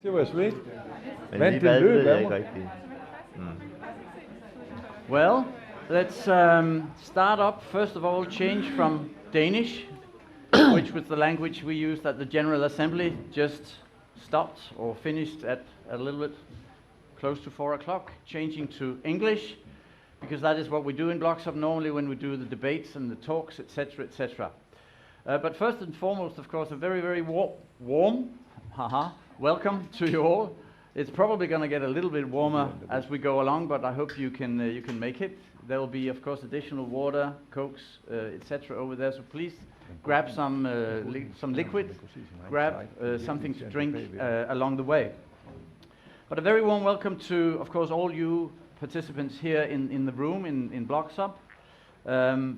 Det var sweet. Men Vand lige til hvad, det løb ved jeg af ikke mig. rigtigt. Well, let's start up. First of all, change from Danish, which was the language we used at the General Assembly, just stopped or finished at a little bit close to 4 o'clock, changing to English, because that is what we do in BLOXHUB normally when we do the debates and the talks, etc., etc. But first and foremost, of course, a very, very warm welcome to you all. It's probably going to get a little bit warmer as we go along, but I hope you can make it. There will be, of course, additional water, cokes, etc. over there. So please grab some liquid, grab something to drink along the way. But a very warm welcome to, of course, all you participants here in the room in BLOXHUB,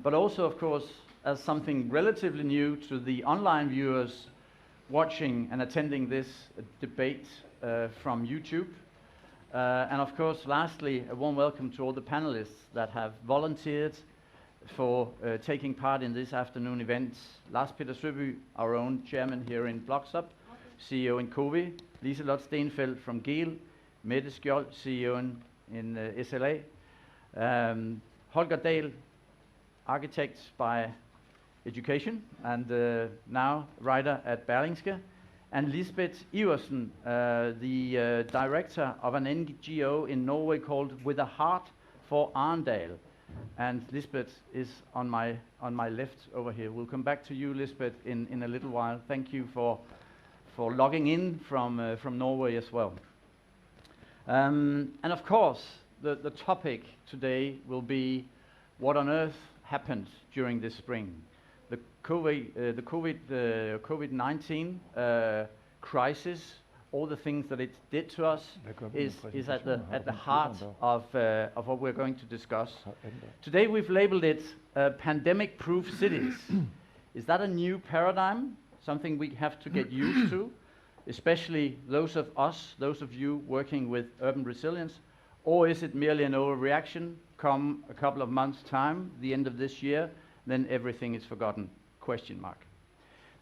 but also, of course, as something relatively new to the online viewers watching and attending this debate from YouTube. And of course, lastly, a warm welcome to all the panelists that have volunteered for taking part in this afternoon event. Lars-Peter Søbye, our own chairman here in BLOXHUB, CEO in COVI, Liselotte Stenfeldt from GEL, Mette Skjold, CEO in SLA, Holger Dahl, architect by education and now writer at Berlingske, and Lisbeth Iversen, the director of an NGO in Norway called With a Heart for Arndale. And Lisbeth is on my left over here. We'll come back to you, Lisbeth, in a little while. Thank you for logging in from Norway as well. And of course, the topic today will be what on earth happened during this spring. The COVID-19 crisis, all the things that it did to us, is at the heart of what we're going to discuss. Today we've labeled it pandemic-proof cities. Is that a new paradigm, something we have to get used to, especially those of you working with urban resilience, or is it merely an overreaction? Come a couple of months' time, the end of this year, then everything is forgotten, question mark.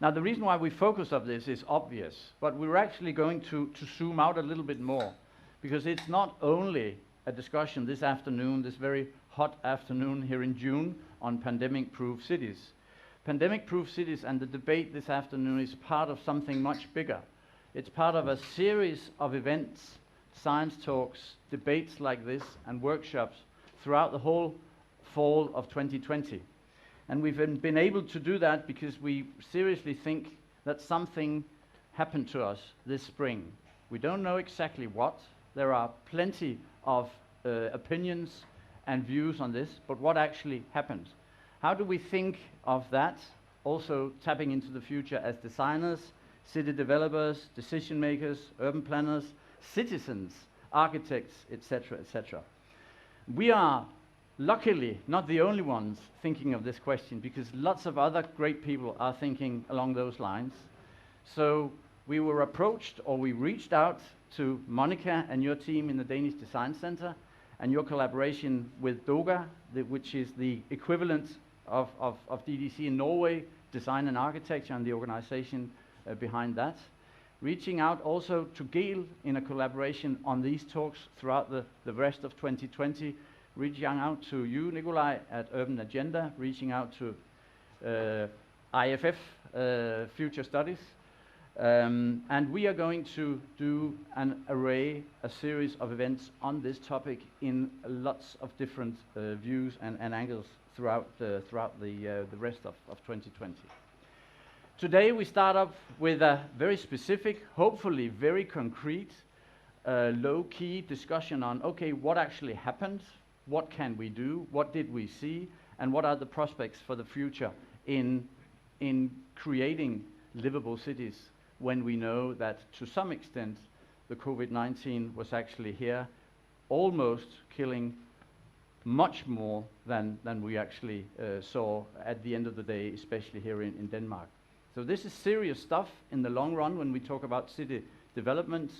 Now, the reason why we focus on this is obvious, but we're actually going to zoom out a little bit more, because it's not only a discussion this afternoon, this very hot afternoon here in June, on pandemic-proof cities. Pandemic-proof cities and the debate this afternoon is part of something much bigger. It's part of a series of events, science talks, debates like this, and workshops throughout the whole fall of 2020. And we've been able to do that because we seriously think that something happened to us this spring. We don't know exactly what. There are plenty of opinions and views on this, but what actually happened? How do we think of that? Also tapping into the future as designers, city developers, decision makers, urban planners, citizens, architects, etc., etc. We are luckily not the only ones thinking of this question, because lots of other great people are thinking along those lines. So we were approached, or we reached out to Monica and your team in the Danish Design Center, and your collaboration with DOGA, which is the equivalent of DDC in Norway, Design and Architecture, and the organization behind that. Reaching out also to GEL in a collaboration on these talks throughout the rest of 2020, reaching out to you, Nikolai, at Urban Agenda, reaching out to IFF, Future Studies. And we are going to do a series of events on this topic in lots of different views and angles throughout the rest of 2020. Today we start up with a very specific, hopefully very concrete, low-key discussion on, okay, what actually happened? What can we do? What did we see? And what are the prospects for the future in creating livable cities when we know that to some extent the COVID-19 was actually here, almost killing much more than we actually saw at the end of the day, especially here in Denmark. So this is serious stuff in the long run when we talk about city development,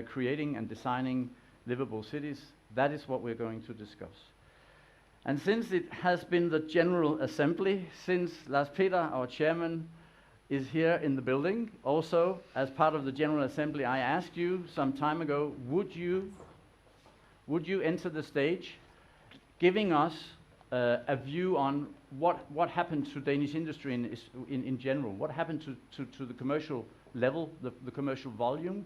creating and designing livable cities. That is what we're going to discuss. And since it has been the General Assembly, since Lars-Peter, our chairman, is here in the building. Also, as part of the General Assembly, I asked you some time ago, would you enter the stage, giving us a view on what happened to Danish industry in general, what happened to the commercial level, the commercial volume.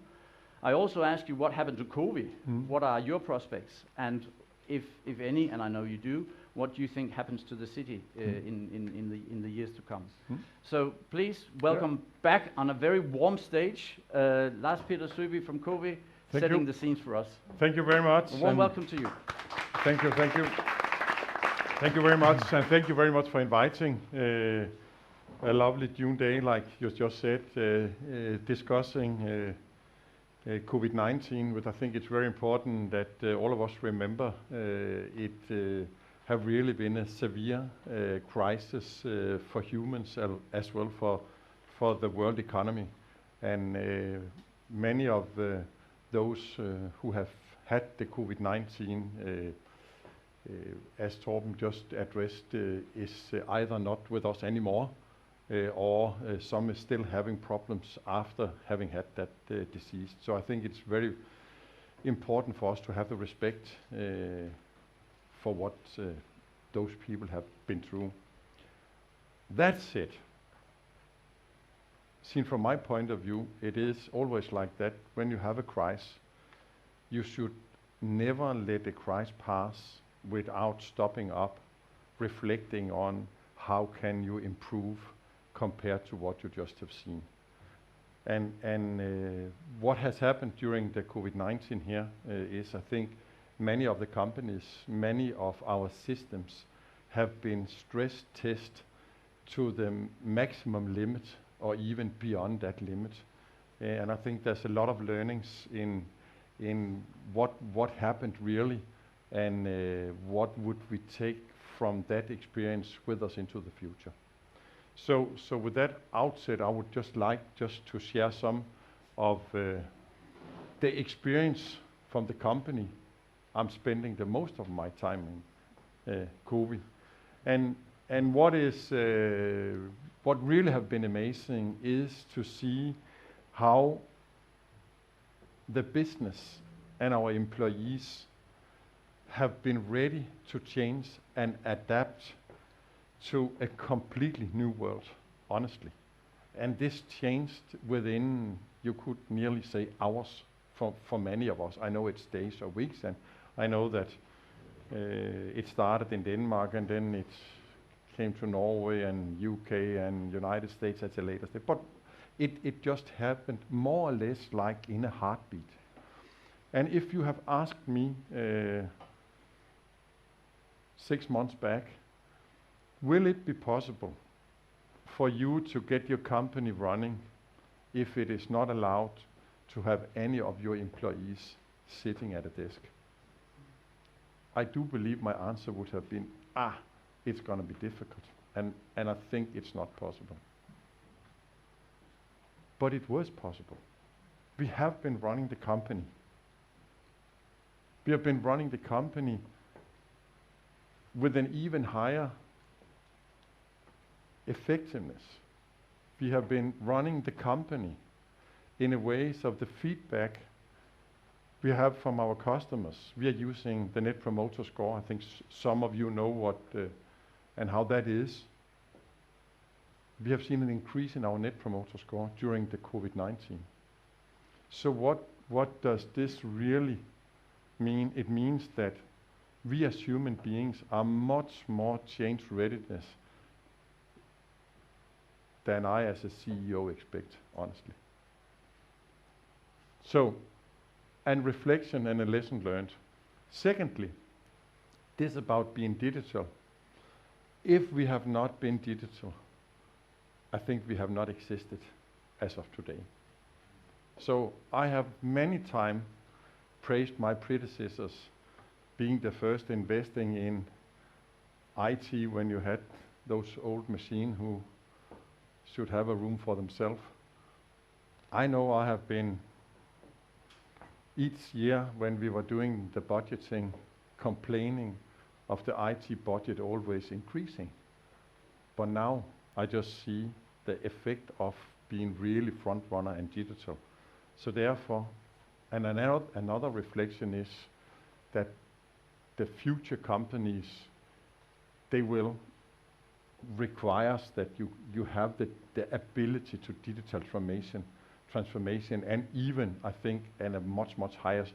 I also asked you what happened to COVID, what are your prospects, and if any, and I know you do, what do you think happens to the city in the years to come? So please welcome back on a very warm stage, Lars-Peter Søbye from COVID, setting the scenes for us. Thank you very much. A warm welcome to you. Thank you. Thank you very much, and thank you very much for inviting a lovely June day, like you just said, discussing COVID-19, but I think it's very important that all of us remember it have really been a severe crisis for humans as well for the world economy. And many of those who have had the COVID-19, as Torben just addressed, is either not with us anymore, or some is still having problems after having had that disease. So I think it's very important for us to have the respect for what those people have been through. That said, seen from my point of view, it is always like that. When you have a crisis, you should never let a crisis pass without stopping up, reflecting on how can you improve compared to what you just have seen. And what has happened during the COVID-19 here is, I think, many of the companies, many of our systems have been stress tested to the maximum limit or even beyond that limit. And I think there's a lot of learnings in what happened really, and what would we take from that experience with us into the future. So with that outset, I would just like to share some of the experience from the company I'm spending the most of my time in, COVID. And what really have been amazing is to see how the business and our employees have been ready to change and adapt to a completely new world, honestly. And this changed within, you could nearly say, hours for many of us. I know it's days or weeks, and I know that it started in Denmark, and then it came to Norway and UK and United States at a later stage. But it just happened more or less like in a heartbeat. And if you have asked me 6 months back, will it be possible for you to get your company running if it is not allowed to have any of your employees sitting at a desk? I do believe my answer would have been, it's going to be difficult, and I think it's not possible. But it was possible. We have been running the company. We have been running the company with an even higher effectiveness. We have been running the company in a way of the feedback we have from our customers. We are using the Net Promoter Score. I think some of you know what and how that is. We have seen an increase in our Net Promoter Score during the COVID-19. So what does this really mean? It means that we as human beings are much more change readiness than I as a CEO expect, honestly. So, and reflection and a lesson learned. Secondly, this about being digital. If we have not been digital, I think we have not existed as of today. So I have many times praised my predecessors being the first investing in IT when you had those old machines who should have a room for themselves. I know I have been each year when we were doing the budgeting complaining of the IT budget always increasing. But now I just see the effect of being really front runner and digital. So therefore, and another reflection is that the future companies, they will require that you have the ability to digital transformation, and even, I think, at a much higher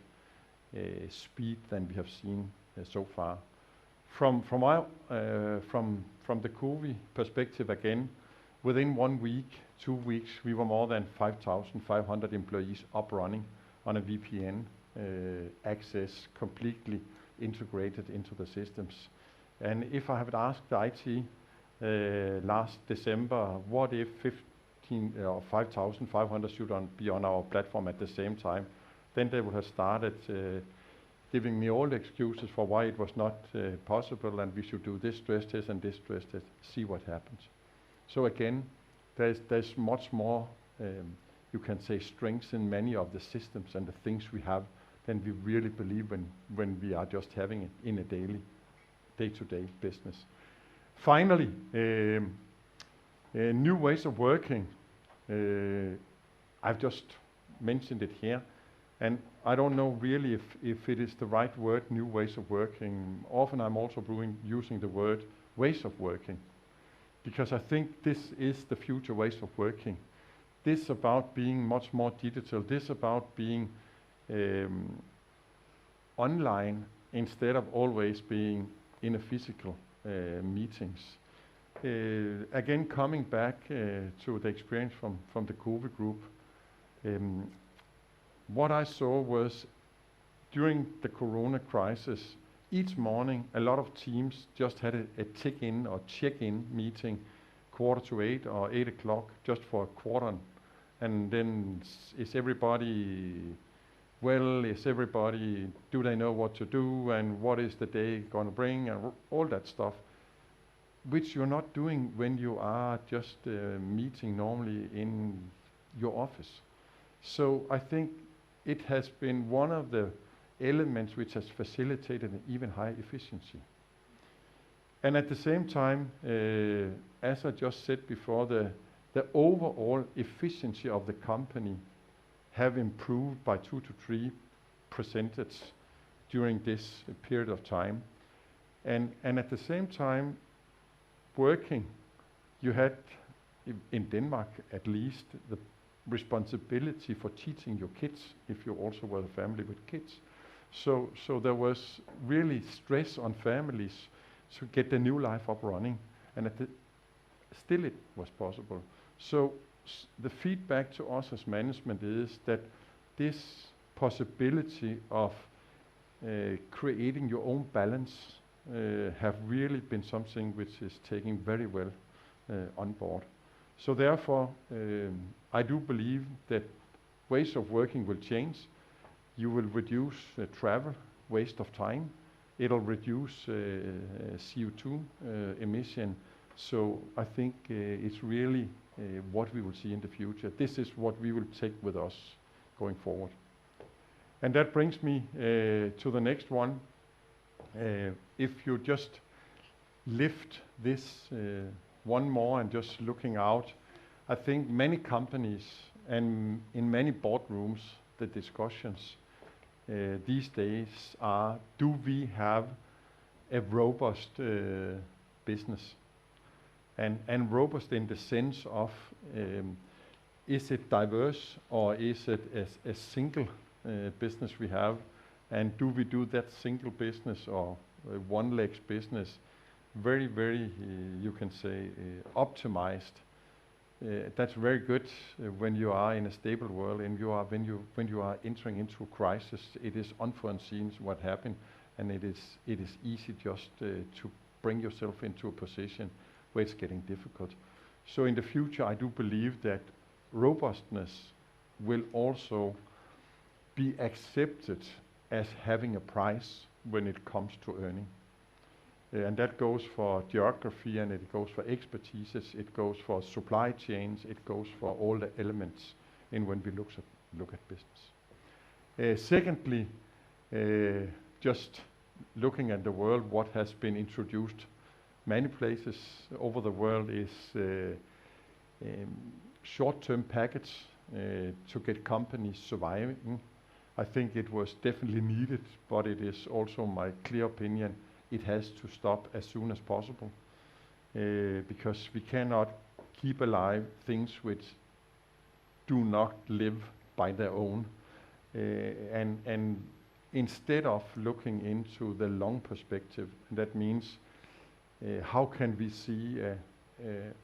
speed than we have seen so far. From the COVID perspective again, within 1 week, 2 weeks, we were more than 5,500 employees up running on a VPN access, completely integrated into the systems. And if I have asked the IT last December, what if 5,500 should be on our platform at the same time, then they would have started giving me all the excuses for why it was not possible, and we should do this stress test and this stress test, see what happens. So again, there's much more, you can say, strengths in many of the systems and the things we have than we really believe when we are just having it in a day-to-day business. Finally, new ways of working. I've just mentioned it here, and I don't know really if it is the right word, new ways of working. Often I'm also using the word ways of working, because I think this is the future ways of working. This about being much more digital, this about being online instead of always being in a physical meetings. Again, coming back to the experience from the COVID group, what I saw was during the Corona crisis, each morning a lot of teams just had a tick-in or check-in meeting, 7:45 or 8 o'clock, just for a quarter. And then is everybody well? Is everybody, do they know what to do? And what is the day going to bring? And all that stuff, which you're not doing when you are just meeting normally in your office. So I think it has been one of the elements which has facilitated an even higher efficiency. And at the same time, as I just said before, the overall efficiency of the company have improved by 2 to 3% during this period of time. And at the same time, working, you had, in Denmark at least, the responsibility for teaching your kids, if you also were a family with kids. So there was really stress on families to get the new life up running, and still it was possible. So the feedback to us as management is that this possibility of creating your own balance have really been something which is taking very well on board. So therefore, I do believe that ways of working will change. You will reduce travel, waste of time. It'll reduce CO2 emission. So I think it's really what we will see in the future. This is what we will take with us going forward. And that brings me to the next one. If you just lift this one more and just looking out, I think many companies and in many boardrooms, the discussions these days are, do we have a robust business? And robust in the sense of, is it diverse or is it a single business we have? And do we do that single business or one-leg business very, very, you can say, optimized? That's very good when you are in a stable world, and when you are entering into a crisis, it is unforeseen what happened, and it is easy just to bring yourself into a position where it's getting difficult. So in the future, I do believe that robustness will also be accepted as having a price when it comes to earning. And that goes for geography, and it goes for expertise, it goes for supply chains, it goes for all the elements in when we look at business. Secondly, just looking at the world, what has been introduced many places over the world is short-term package to get companies surviving. I think it was definitely needed, but it is also my clear opinion it has to stop as soon as possible, because we cannot keep alive things which do not live by their own. And instead of looking into the long perspective, that means how can we see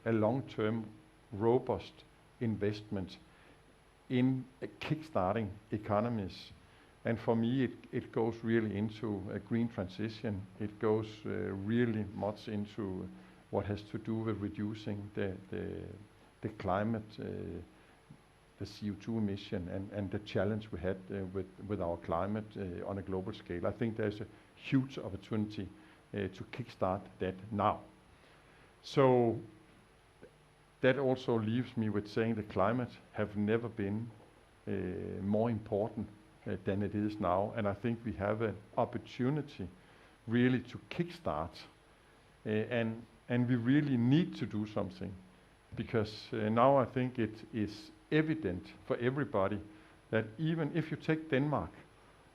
a long-term robust investment in kickstarting economies. And for me, it goes really into a green transition. It goes really much into what has to do with reducing the climate, the CO2 emission, and the challenge we had with our climate on a global scale. I think there's a huge opportunity to kickstart that now. So that also leaves me with saying the climate have never been more important than it is now, and I think we have an opportunity really to kickstart, and we really need to do something, because now I think it is evident for everybody that even if you take Denmark,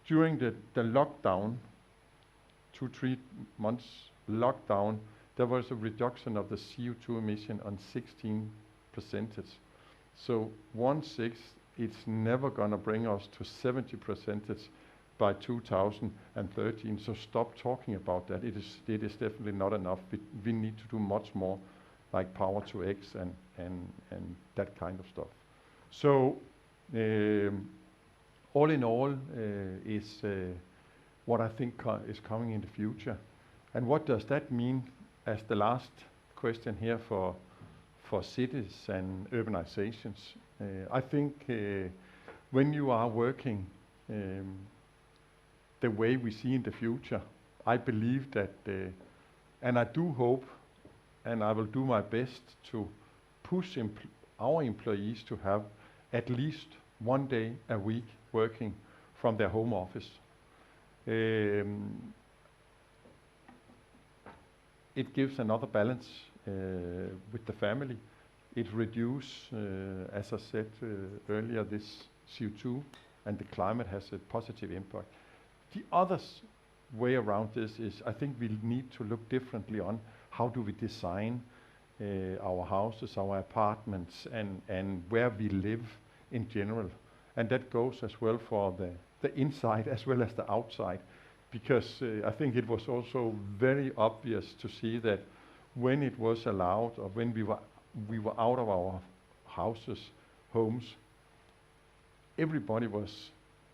during the lockdown, 2-3 months lockdown, there was a reduction of the CO2 emission on 16%. So 1/6, it's never gonna bring us to 70% by 2013. So stop talking about that. It is definitely not enough. We need to do much more, like power to X and that kind of stuff. So all in all is what I think is coming in the future. And what does that mean as the last question here for cities and urbanizations? I think when you are working the way we see in the future, I believe that, and I do hope, and I will do my best to push our employees to have at least 1 day a week working from their home office. It gives another balance with the family. It reduces, as I said earlier, this CO2, and the climate has a positive impact. The other way around this is, I think we need to look differently on how do we design our houses, our apartments, and where we live in general. And that goes as well for the inside as well as the outside, because I think it was also very obvious to see that when it was allowed, or when we were out of our houses, homes, everybody was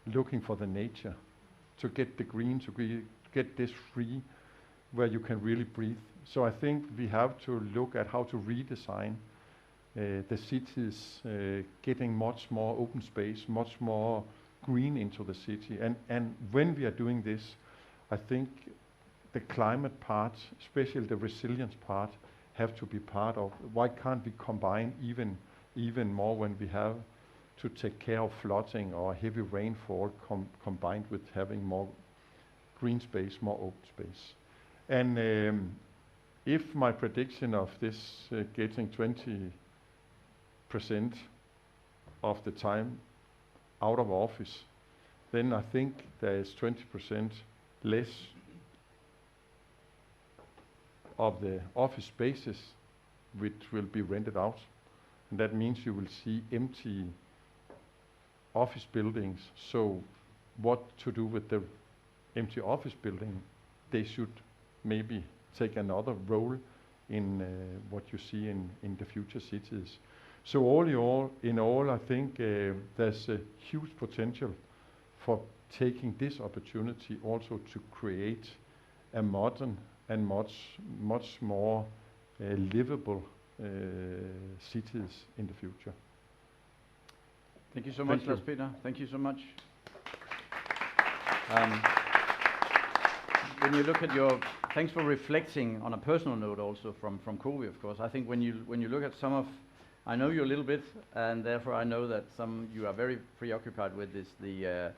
looking for the nature, to get the green, to get this free, where you can really breathe. So I think we have to look at how to redesign the cities, getting much more open space, much more green into the city. And when we are doing this, I think the climate part, especially the resilience part, have to be part of. Why can't we combine even more when we have to take care of flooding or heavy rainfall, combined with having more green space, more open space? And if my prediction of this getting 20% of the time out of office, then I think there is 20% less of the office spaces which will be rented out. And that means you will see empty office buildings. So what to do with the empty office building? They should maybe take another role in what you see in the future cities. So all in all, I think there's a huge potential for taking this opportunity also to create a modern and much more livable cities in the future. Thank you so much, Lars-Peter. Thank you so much. When you look at thanks for reflecting on a personal note also from COVID, of course. I think when you look at some of, I know you a little bit, and therefore I know that some you are very preoccupied with is the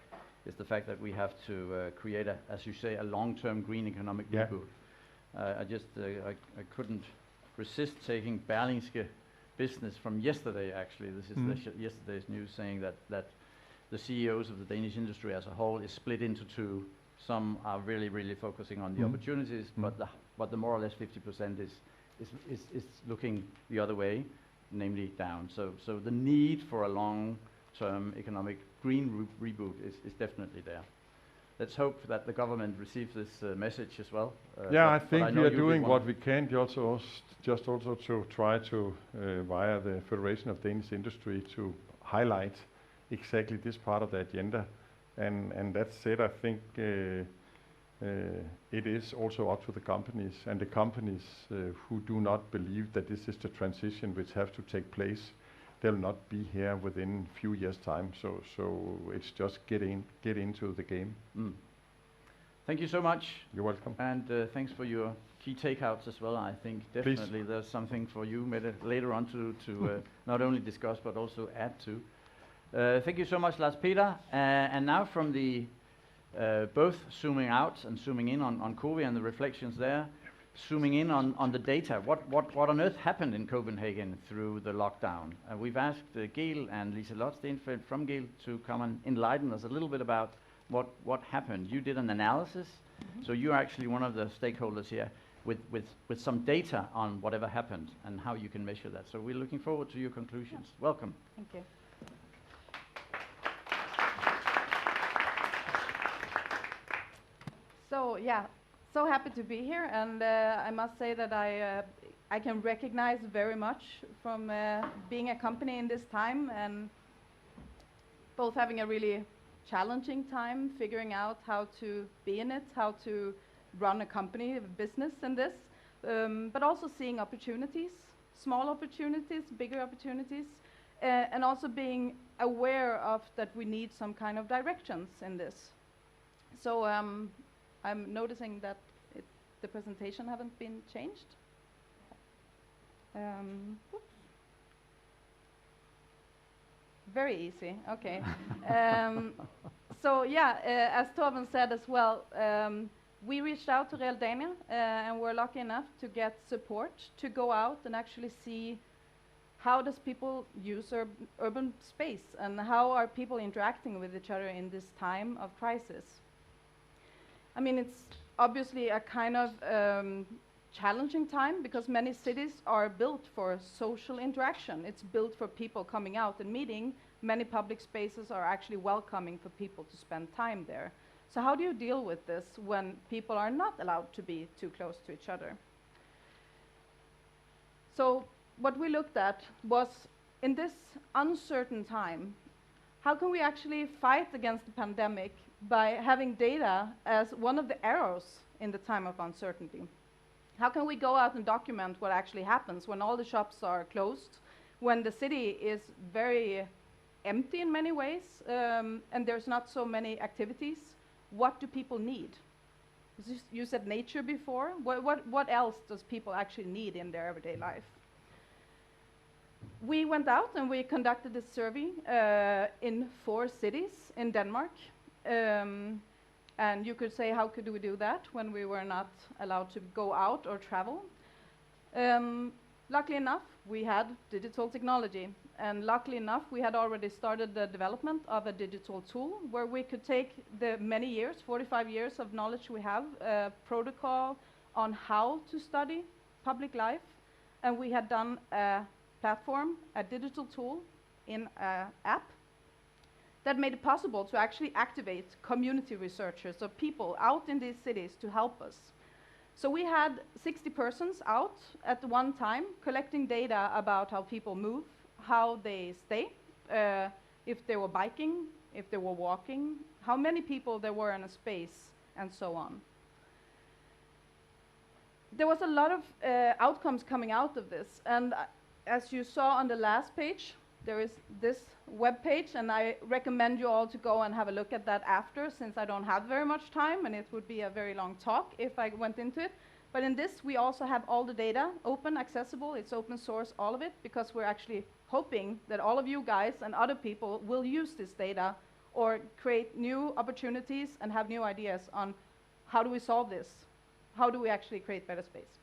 fact that we have to create as you say, a long-term green economic reboot. I couldn't resist taking Berlingske business from yesterday, actually. This is yesterday's news saying that the CEOs of the Danish industry as a whole is split into two. Some are really focusing on the opportunities, but the more or less 50% is looking the other way, namely down. So the need for a long-term economic green reboot is definitely there. Let's hope that the government receives this message as well. I think we are doing what we can, also to try to, via the Federation of Danish Industry, to highlight exactly this part of the agenda. And that said, I think it is also up to the companies, and the companies who do not believe that this is the transition which have to take place, they'll not be here within few years' time. So it's just get into the game. Thank you so much. You're welcome. And thanks for your key takeouts as well. I think definitely there's something for you, Mette, later on to not only discuss but also add to. Thank you so much, Lars-Peter. And now from the both zooming out and zooming in on COVID and the reflections there, zooming in on the data. What on earth happened in Copenhagen through the lockdown? We've asked Gail and Liselotte Stenfeldt from Gail to come and enlighten us a little bit about what happened. You did an analysis, so you're actually one of the stakeholders here with some data on whatever happened and how you can measure that. So we're looking forward to your conclusions. Yeah. Welcome. Thank you. So yeah, so happy to be here, and I must say that I can recognize very much from being a company in this time, and both having a really challenging time figuring out how to be in it, how to run a company, a business in this, but also seeing opportunities, small opportunities, bigger opportunities, and also being aware of that we need some kind of directions in this. So I'm noticing that the presentation haven't been changed. Very easy, okay. So yeah, as Torben said as well, we reached out to Real Dania and we're lucky enough to get support to go out and actually see how does people use urban space and how are people interacting with each other in this time of crisis. I mean, it's obviously a kind of challenging time because many cities are built for social interaction. It's built for people coming out and meeting. Many public spaces are actually welcoming for people to spend time there. So how do you deal with this when people are not allowed to be too close to each other? So what we looked at was, in this uncertain time, how can we actually fight against the pandemic by having data as one of the arrows in the time of uncertainty? How can we go out and document what actually happens when all the shops are closed, when the city is very empty in many ways, and there's not so many activities? What do people need? You said nature before. What else does people actually need in their everyday life? We went out and we conducted a survey in 4 cities in Denmark. And you could say, how could we do that when we were not allowed to go out or travel? Luckily enough, we had digital technology. And luckily enough, we had already started the development of a digital tool where we could take the many years, 45 years of knowledge we have, protocol on how to study public life. And we had done a platform, a digital tool in an app that made it possible to actually activate community researchers, so people out in these cities to help us. So we had 60 persons out at one time collecting data about how people move, how they stay, if they were biking, if they were walking, how many people there were in a space, and so on. There was a lot of outcomes coming out of this, and as you saw on the last page, there is this web page, and I recommend you all to go and have a look at that after, since I don't have very much time, and it would be a very long talk if I went into it. But in this, we also have all the data open, accessible. It's open source, all of it, because we're actually hoping that all of you guys and other people will use this data or create new opportunities and have new ideas on how do we solve this? How do we actually create better space?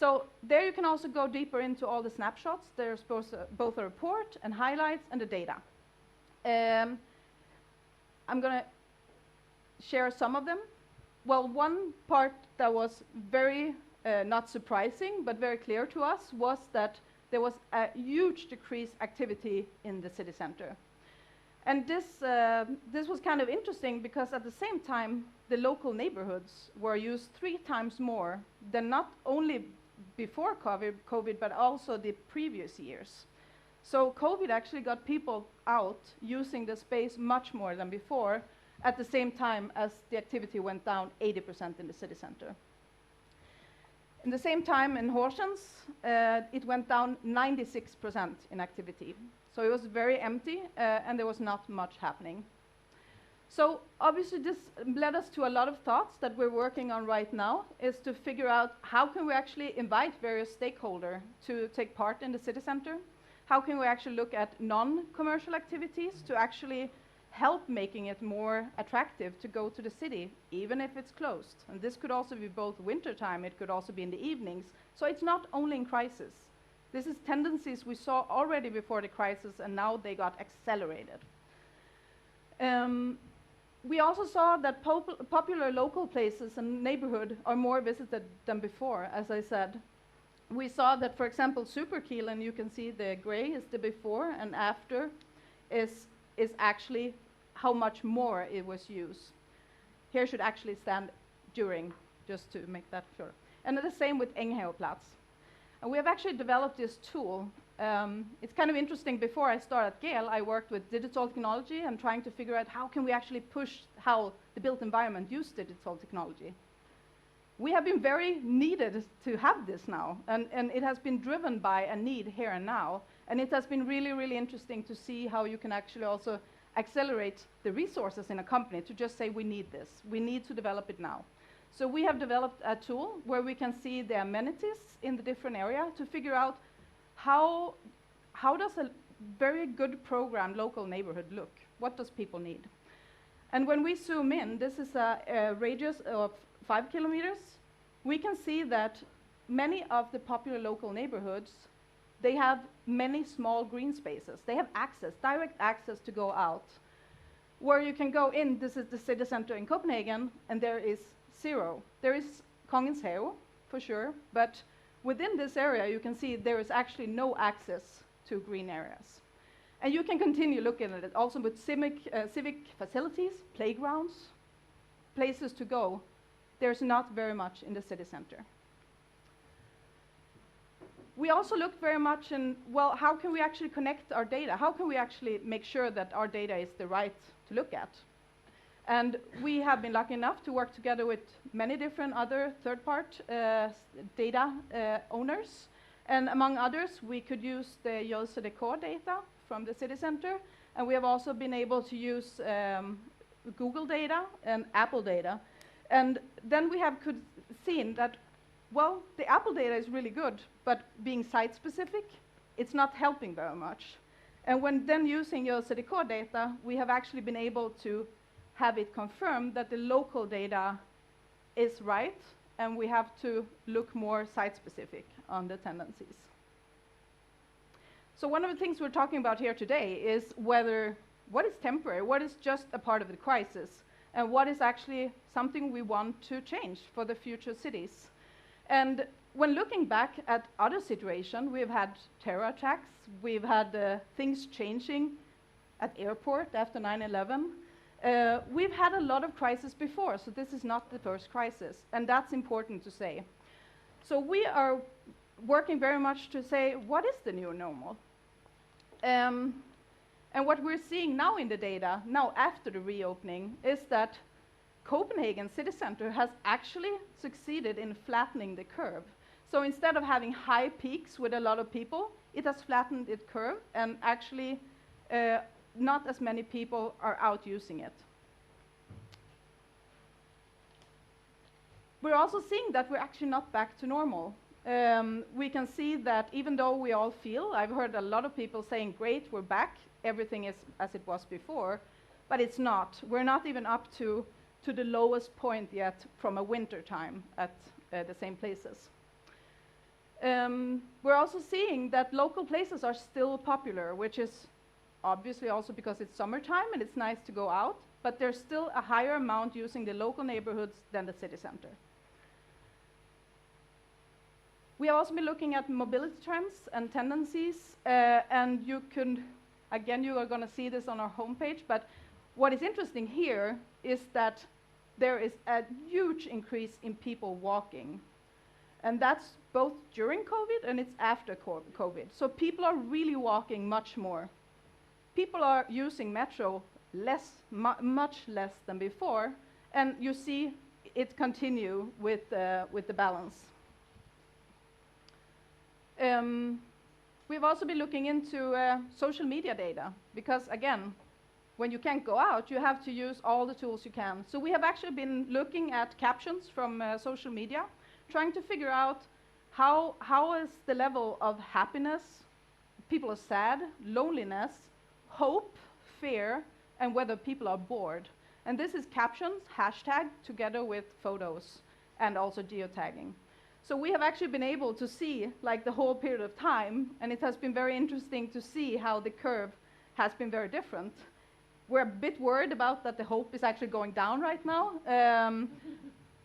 So there you can also go deeper into all the snapshots. There's both a report and highlights and the data. I'm going to share some of them. Well, one part that was very not surprising, but very clear to us was that there was a huge decreased activity in the city center. And this was kind of interesting because at the same time, the local neighborhoods were used 3 times more than not only before COVID, but also the previous years. So COVID actually got people out using the space much more than before, at the same time as the activity went down 80% in the city center. In the same time in Horsens, it went down 96% in activity. So it was very empty, and there was not much happening. So obviously this led us to a lot of thoughts that we're working on right now, is to figure out how can we actually invite various stakeholders to take part in the city center? How can we actually look at non-commercial activities to actually help making it more attractive to go to the city, even if it's closed? And this could also be both wintertime, it could also be in the evenings. So it's not only in crisis. This is tendencies we saw already before the crisis, and now they got accelerated. We also saw that popular local places and neighborhood are more visited than before, as I said. We saw that, for example, Superkiel, and you can see the gray is the before and after, is actually how much more it was used. Here should actually stand during, just to make that sure. And the same with Enghaveplatz. And we have actually developed this tool. It's kind of interesting. Before I started at Gale, I worked with digital technology and trying to figure out how can we actually push how the built environment use digital technology. We have been very needed to have this now, and it has been driven by a need here and now. And it has been really, really interesting to see how you can actually also accelerate the resources in a company to just say, we need this. We need to develop it now. So we have developed a tool where we can see the amenities in the different area to figure out how does a very good programmed local neighborhood look? What does people need? And when we zoom in, this is a radius of 5 kilometers. We can see that many of the popular local neighborhoods, they have many small green spaces. They have access, direct access to go out. Where you can go in, this is the city center in Copenhagen, and there is 0. There is Kongens Have, for sure, but within this area, you can see there is actually no access to green areas. And you can continue looking at it, also with civic facilities, playgrounds, places to go. There's not very much in the city center. We also looked very much in, well, how can we actually connect our data? How can we actually make sure that our data is the right to look at? And we have been lucky enough to work together with many different other third-party data owners. And among others, we could use the see.The data from the city center. And we have also been able to use Google data and Apple data. And then we have seen that, well, the Apple data is really good, but being site-specific, it's not helping very much. And when then using see.The data, we have actually been able to have it confirmed that the local data is right, and we have to look more site-specific on the tendencies. So one of the things we're talking about here today is what is temporary, what is just a part of the crisis, and what is actually something we want to change for the future cities. And when looking back at other situations, we've had terror attacks, we've had things changing at airport after 9/11. We've had a lot of crises before, so this is not the first crisis, and that's important to say. So we are working very much to say, what is the new normal? And what we're seeing now in the data, now after the reopening, is that Copenhagen city center has actually succeeded in flattening the curve. So instead of having high peaks with a lot of people, it has flattened its curve, and actually not as many people are out using it. We're also seeing that we're actually not back to normal. We can see that even though we all feel, I've heard a lot of people saying, great, we're back, everything is as it was before, but it's not. We're not even up to the lowest point yet from a winter time at the same places. We're also seeing that local places are still popular, which is obviously also because it's summertime and it's nice to go out, but there's still a higher amount using the local neighborhoods than the city center. We have also been looking at mobility trends and tendencies, and you can, again, you are going to see this on our homepage, but what is interesting here is that there is a huge increase in people walking. And that's both during COVID and it's after COVID. So people are really walking much more. People are using metro much less than before, and you see it continue with the balance. We've also been looking into social media data, because again, when you can't go out, you have to use all the tools you can. So we have actually been looking at captions from social media, trying to figure out how is the level of happiness, people are sad, loneliness, hope, fear, and whether people are bored. And this is captions, hashtag, together with photos, and also geotagging. So we have actually been able to see like the whole period of time, and it has been very interesting to see how the curve has been very different. We're a bit worried about that the hope is actually going down right now.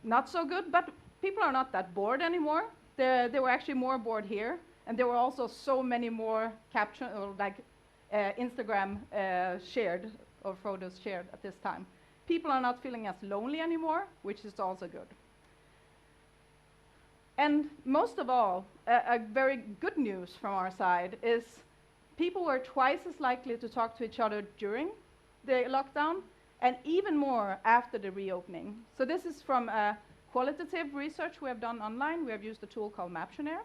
Not so good, but people are not that bored anymore. They were actually more bored here, and there were also so many more caption or like Instagram shared or photos shared at this time. People are not feeling as lonely anymore, which is also good. And most of all, a very good news from our side is people were twice as likely to talk to each other during the lockdown and even more after the reopening. So this is from qualitative research we have done online. We have used a tool called Maptionnaire,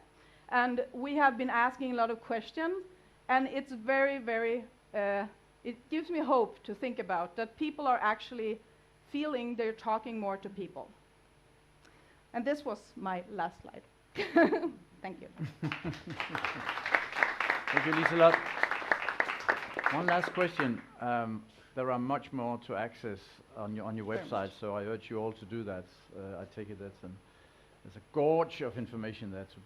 and we have been asking a lot of questions, and it's very, very, it gives me hope to think about that people are actually feeling they're talking more to people. And this was my last slide. Thank you. Thank you, Liselotte. One last question. There are much more to access on your website, so I urge you all to do that. I take it there's a gorge of information there to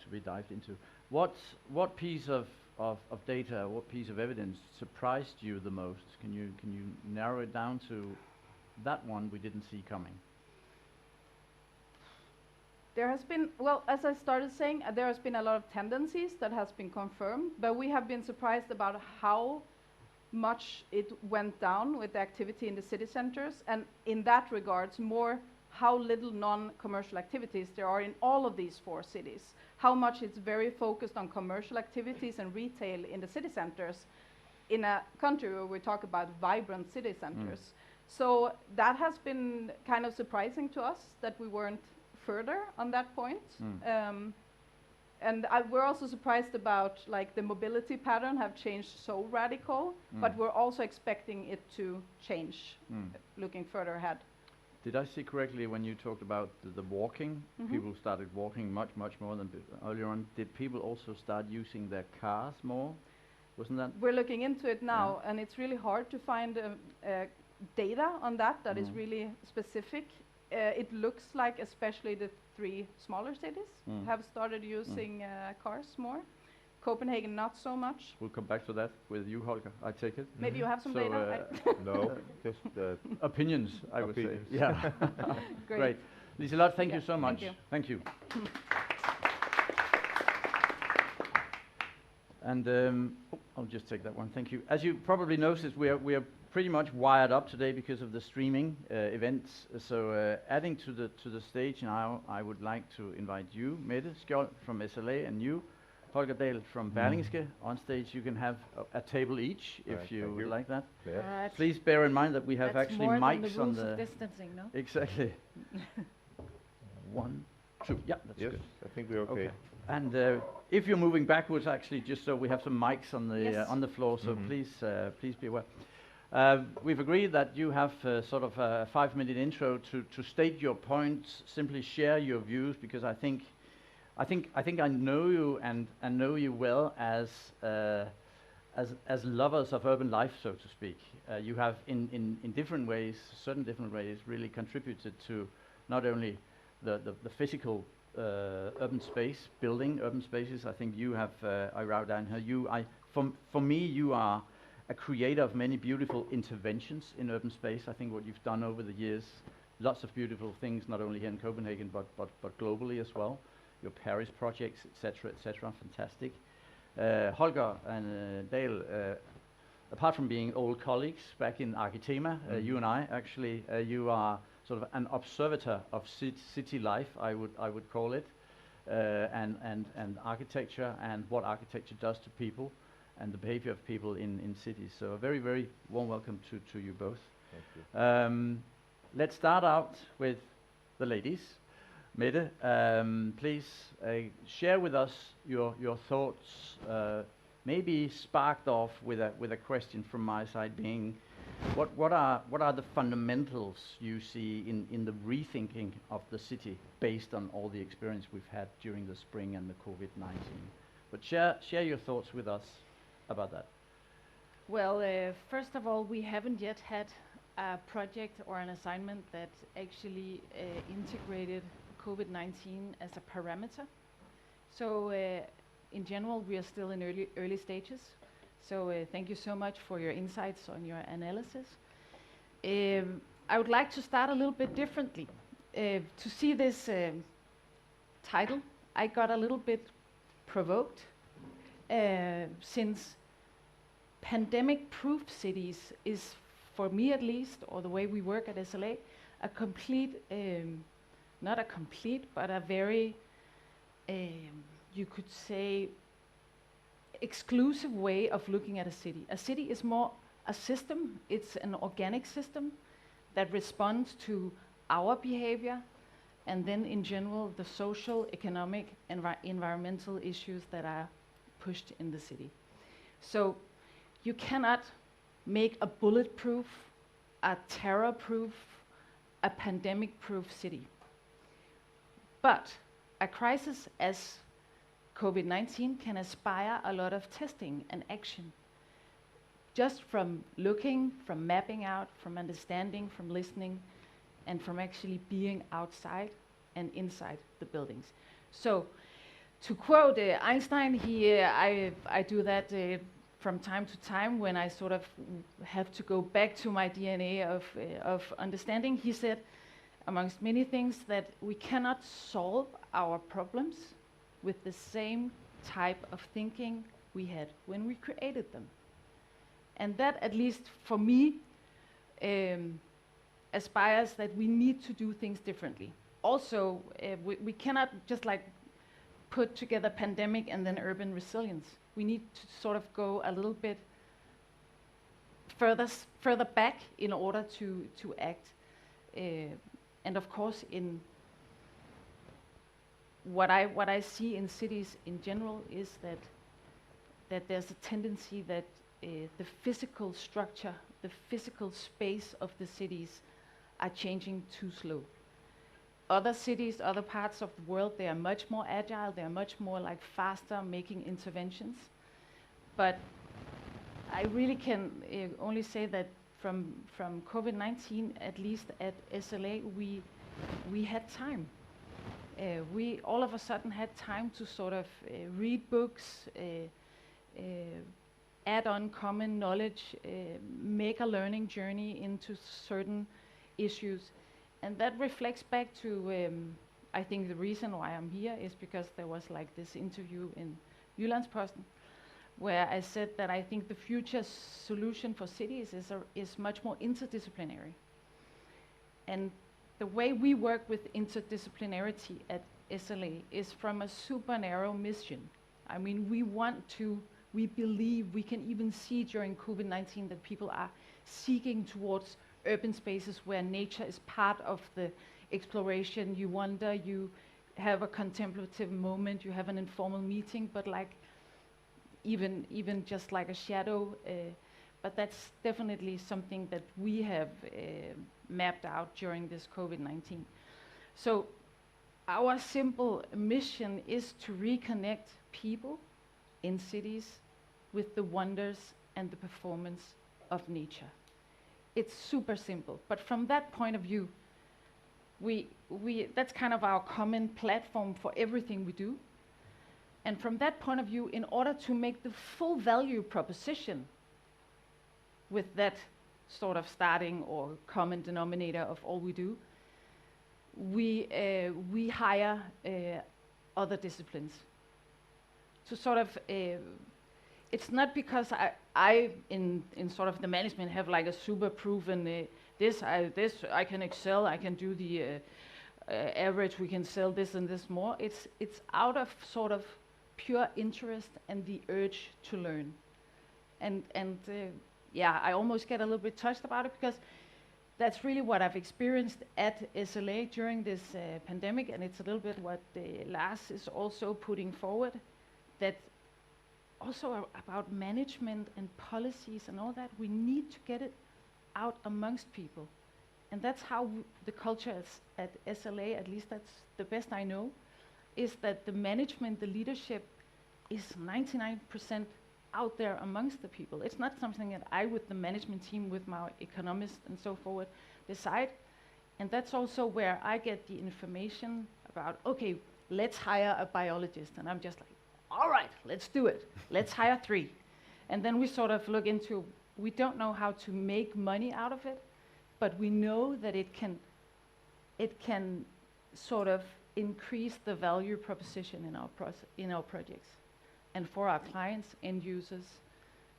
be dived into. What piece of data, what piece of evidence surprised you the most? Can you narrow it down to that one we didn't see coming? There has been, well, as I started saying, there has been a lot of tendencies that has been confirmed, but we have been surprised about how much it went down with the activity in the city centers, and in that regards, more how little non-commercial activities there are in all of these 4 cities. How much it's very focused on commercial activities and retail in the city centers in a country where we talk about vibrant city centers. So that has been kind of surprising to us that we weren't further on that point. And we're also surprised about like the mobility pattern have changed so radical, but we're also expecting it to change looking further ahead. Did I see correctly when you talked about the walking? People started walking much more than earlier on. Did people also start using their cars more? Wasn't that? We're looking into it now, and it's really hard to find data on that is really specific. It looks like especially the 3 smaller cities have started using cars more. Copenhagen, not so much. We'll come back to that with you, Holger, I take it. Maybe you have some data? No, just opinions, I would say. opinions. Yeah. Great. Liselotte, thank you so much. Thank you. Thank you. And I'll just take that one. Thank you. As you probably noticed, we are pretty much wired up today because of the streaming events. So adding to the stage now, I would like to invite you, Mette Skjold from SLA, and you, Holger Dahl from Berlingske. On stage, you can have a table each if you would like that. Yeah. Please bear in mind that we have actually mics on the distancing, no? Exactly. 1, 2. Yeah, that's Yes, good. I think we're okay. And if you're moving backwards, actually, just so we have some mics on the floor, so please be aware. We've agreed that you have sort of a 5-minute intro to state your points, simply share your views, because I think I know you and know you well as lovers of urban life, so to speak. You have in different ways, certain different ways, really contributed to not only the physical urban space, building urban spaces. I think you have, I wrote down here, for me, you are a creator of many beautiful interventions in urban space. I think what you've done over the years, lots of beautiful things, not only here in Copenhagen, but globally as well. Your Paris projects, etc., fantastic. Holger and Dahl, apart from being old colleagues back in Arkitema, you and I actually, you are sort of an observator of city life, I would call it, and architecture and what architecture does to people and the behavior of people in cities. So a very, very warm welcome to you both. Thank you. Let's start out with the ladies. Mette, please share with us your thoughts, maybe sparked off with a question from my side, being what are the fundamentals you see in the rethinking of the city based on all the experience we've had during the spring and the COVID-19? But share your thoughts with us about that. Well, first of all, we haven't yet had a project or an assignment that actually integrated COVID-19 as a parameter. So in general, we are still in early stages. So thank you so much for your insights on your analysis. I would like to start a little bit differently. To see this title, I got a little bit provoked since pandemic-proof cities is, for me at least, or the way we work at SLA, a complete, not a complete, but a very, you could say, exclusive way of looking at a city. A city is more a system. It's an organic system that responds to our behavior, and then in general the social, economic, environmental issues that are pushed in the city. So you cannot make a bulletproof, a terror-proof, a pandemic-proof city. But a crisis as COVID-19 can inspire a lot of testing and action. Just from looking, from mapping out, from understanding, from listening, and from actually being outside and inside the buildings. So, to quote Einstein, I do that from time to time when I sort of have to go back to my DNA of understanding. He said, amongst many things, that we cannot solve our problems with the same type of thinking we had when we created them. And that, at least for me, aspires that we need to do things differently. Also, we cannot just like put together pandemic and then urban resilience. We need to sort of go a little bit further back in order to act. And of course, in what I see in cities in general is that there's a tendency that the physical structure, the physical space of the cities are changing too slow. Other cities, other parts of the world, they are much more agile, they are much more like faster making interventions. But I really can only say that from COVID-19, at least at SLA, we had time. We all of a sudden had time to sort of read books, add on common knowledge, make a learning journey into certain issues. And that reflects back to, I think the reason why I'm here is because there was like this interview in Jyllandsposten where I said that I think the future solution for cities is much more interdisciplinary. And the way we work with interdisciplinarity at SLA is from a super narrow mission. I mean, we believe, we can even see during COVID-19 that people are seeking towards urban spaces where nature is part of the exploration. You wander, you have a contemplative moment, you have an informal meeting, but like even just like a shadow. But that's definitely something that we have mapped out during this COVID-19. So our simple mission is to reconnect people in cities with the wonders and the performance of nature. It's super simple, but from that point of view, that's kind of our common platform for everything we do. And from that point of view, in order to make the full value proposition with that sort of starting or common denominator of all we do, we hire other disciplines to sort of. It's not because I in sort of the management have like a super proven this I can excel, I can do the average, we can sell this and this more. It's out of sort of pure interest and the urge to learn, and yeah, I almost get a little bit touched about it because that's really what I've experienced at SLA during this pandemic, and it's a little bit what Lars is also putting forward, that also about management and policies and all that, we need to get it out amongst people. And that's how the culture at SLA, at least that's the best I know, is that the management, the leadership is 99% out there amongst the people. It's not something that I, with the management team, with my economists and so forth, decide. And that's also where I get the information about, okay, let's hire a biologist. And I'm just like, all right, let's do it. Let's hire 3. And then we sort of look into, we don't know how to make money out of it, but we know that it can sort of increase the value proposition in our projects and for our clients, end users,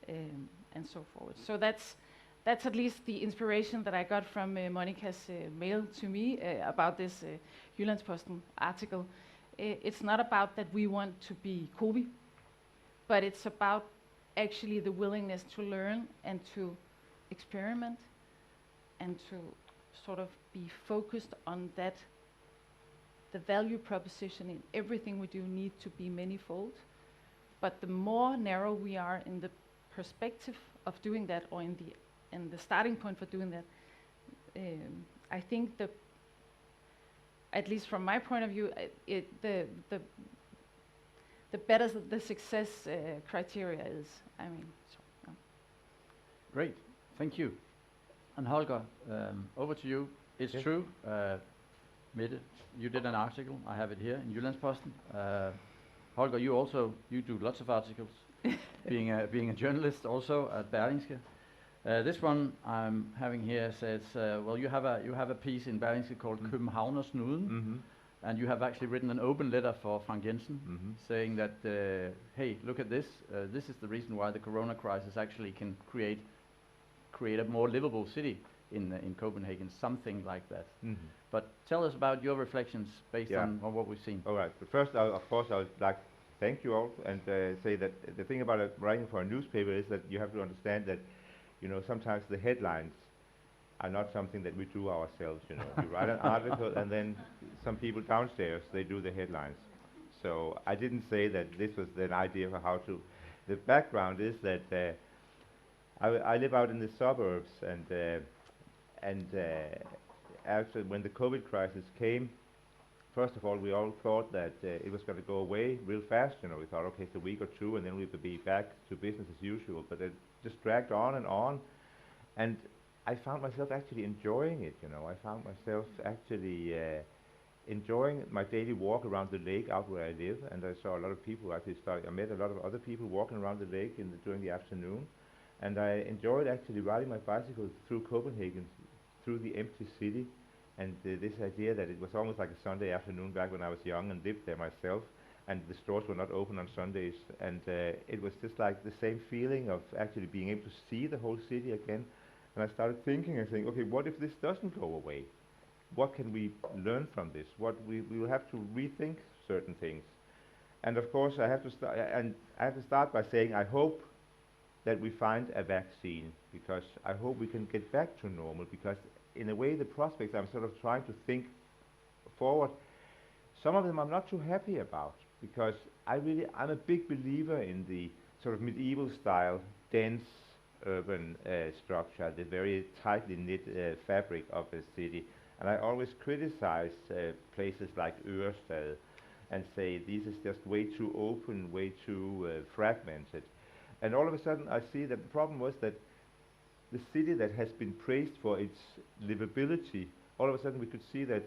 and so forth. So that's at least the inspiration that I got from Monica's mail to me about this Jyllandsposten article. It's not about that we want to be Kobe, but it's about actually the willingness to learn and to experiment and to sort of be focused on that. The value proposition in everything we do need to be manifold, but the more narrow we are in the perspective of doing that, or in the starting point for doing that, I think at least from my point of view, the better the success criteria is. I mean, so, yeah. Great, thank you. And Holger, over to you. It's true, Mette, you did an article, I have it here, in Jyllandsposten. Holger, you do lots of articles, being a journalist also at Berlingske. This one I'm having here says, well, you have a piece in Berlingske called Københavnersnuden, and you have actually written an open letter for Frank Jensen, saying that, hey, look at this. This is the reason why the corona crisis actually can create a more livable city in Copenhagen, something like that. But tell us about your reflections based on what we've seen. All right. But first, of course, I would like to thank you all and say that the thing about writing for a newspaper is that you have to understand that, you know, sometimes the headlines are not something that we do ourselves. You know, you write an article and then some people downstairs, they do the headlines. So I didn't say that this was an idea for how to. The background is that I live out in the suburbs, and after when the COVID crisis came, first of all, we all thought that it was going to go away real fast. You know, we thought, okay, it's a week or two, and then we would be back to business as usual. But it just dragged on, and I found myself actually enjoying it. You know, I found myself actually enjoying my daily walk around the lake out where I live, and I saw a lot of people actually I met a lot of other people walking around the lake during the afternoon, and I enjoyed actually riding my bicycle through Copenhagen, through the empty city, and this idea that it was almost like a Sunday afternoon back when I was young and lived there myself, and the stores were not open on Sundays, and it was just like the same feeling of actually being able to see the whole city again. And I started thinking and saying, okay, what if this doesn't go away? What can we learn from this? We will have to rethink certain things. And of course, I have to start by saying I hope that we find a vaccine, because I hope we can get back to normal, because in a way the prospects I'm sort of trying to think forward, some of them I'm not too happy about, because I'm a big believer in the sort of medieval style, dense urban structure, the very tightly knit fabric of a city. And I always criticize places like Ørsted and say this is just way too open, way too fragmented. And all of a sudden I see that the problem was that the city that has been praised for its livability, all of a sudden we could see that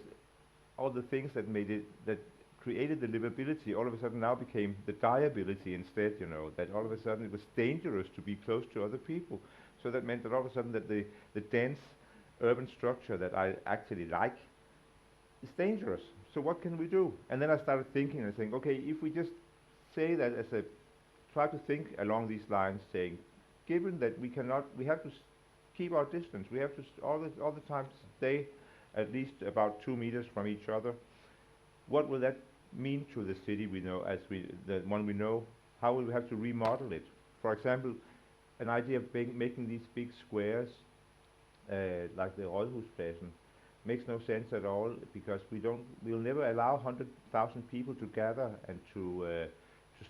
all the things that made it, that created the livability, all of a sudden now became the diability instead, you know, that all of a sudden it was dangerous to be close to other people. So that meant that all of a sudden that the dense urban structure that I actually like is dangerous. So what can we do? And then I started thinking and saying, okay, if we just say that as a, try to think along these lines, saying, given that we cannot, we have to keep our distance, we have to all the time stay at least about 2 meters from each other. What will that mean to the city we know, as the one we know? How will we have to remodel it? For example, an idea of making these big squares, like the Rådhuspladsen, makes no sense at all, because we'll never allow 100,000 people to gather and to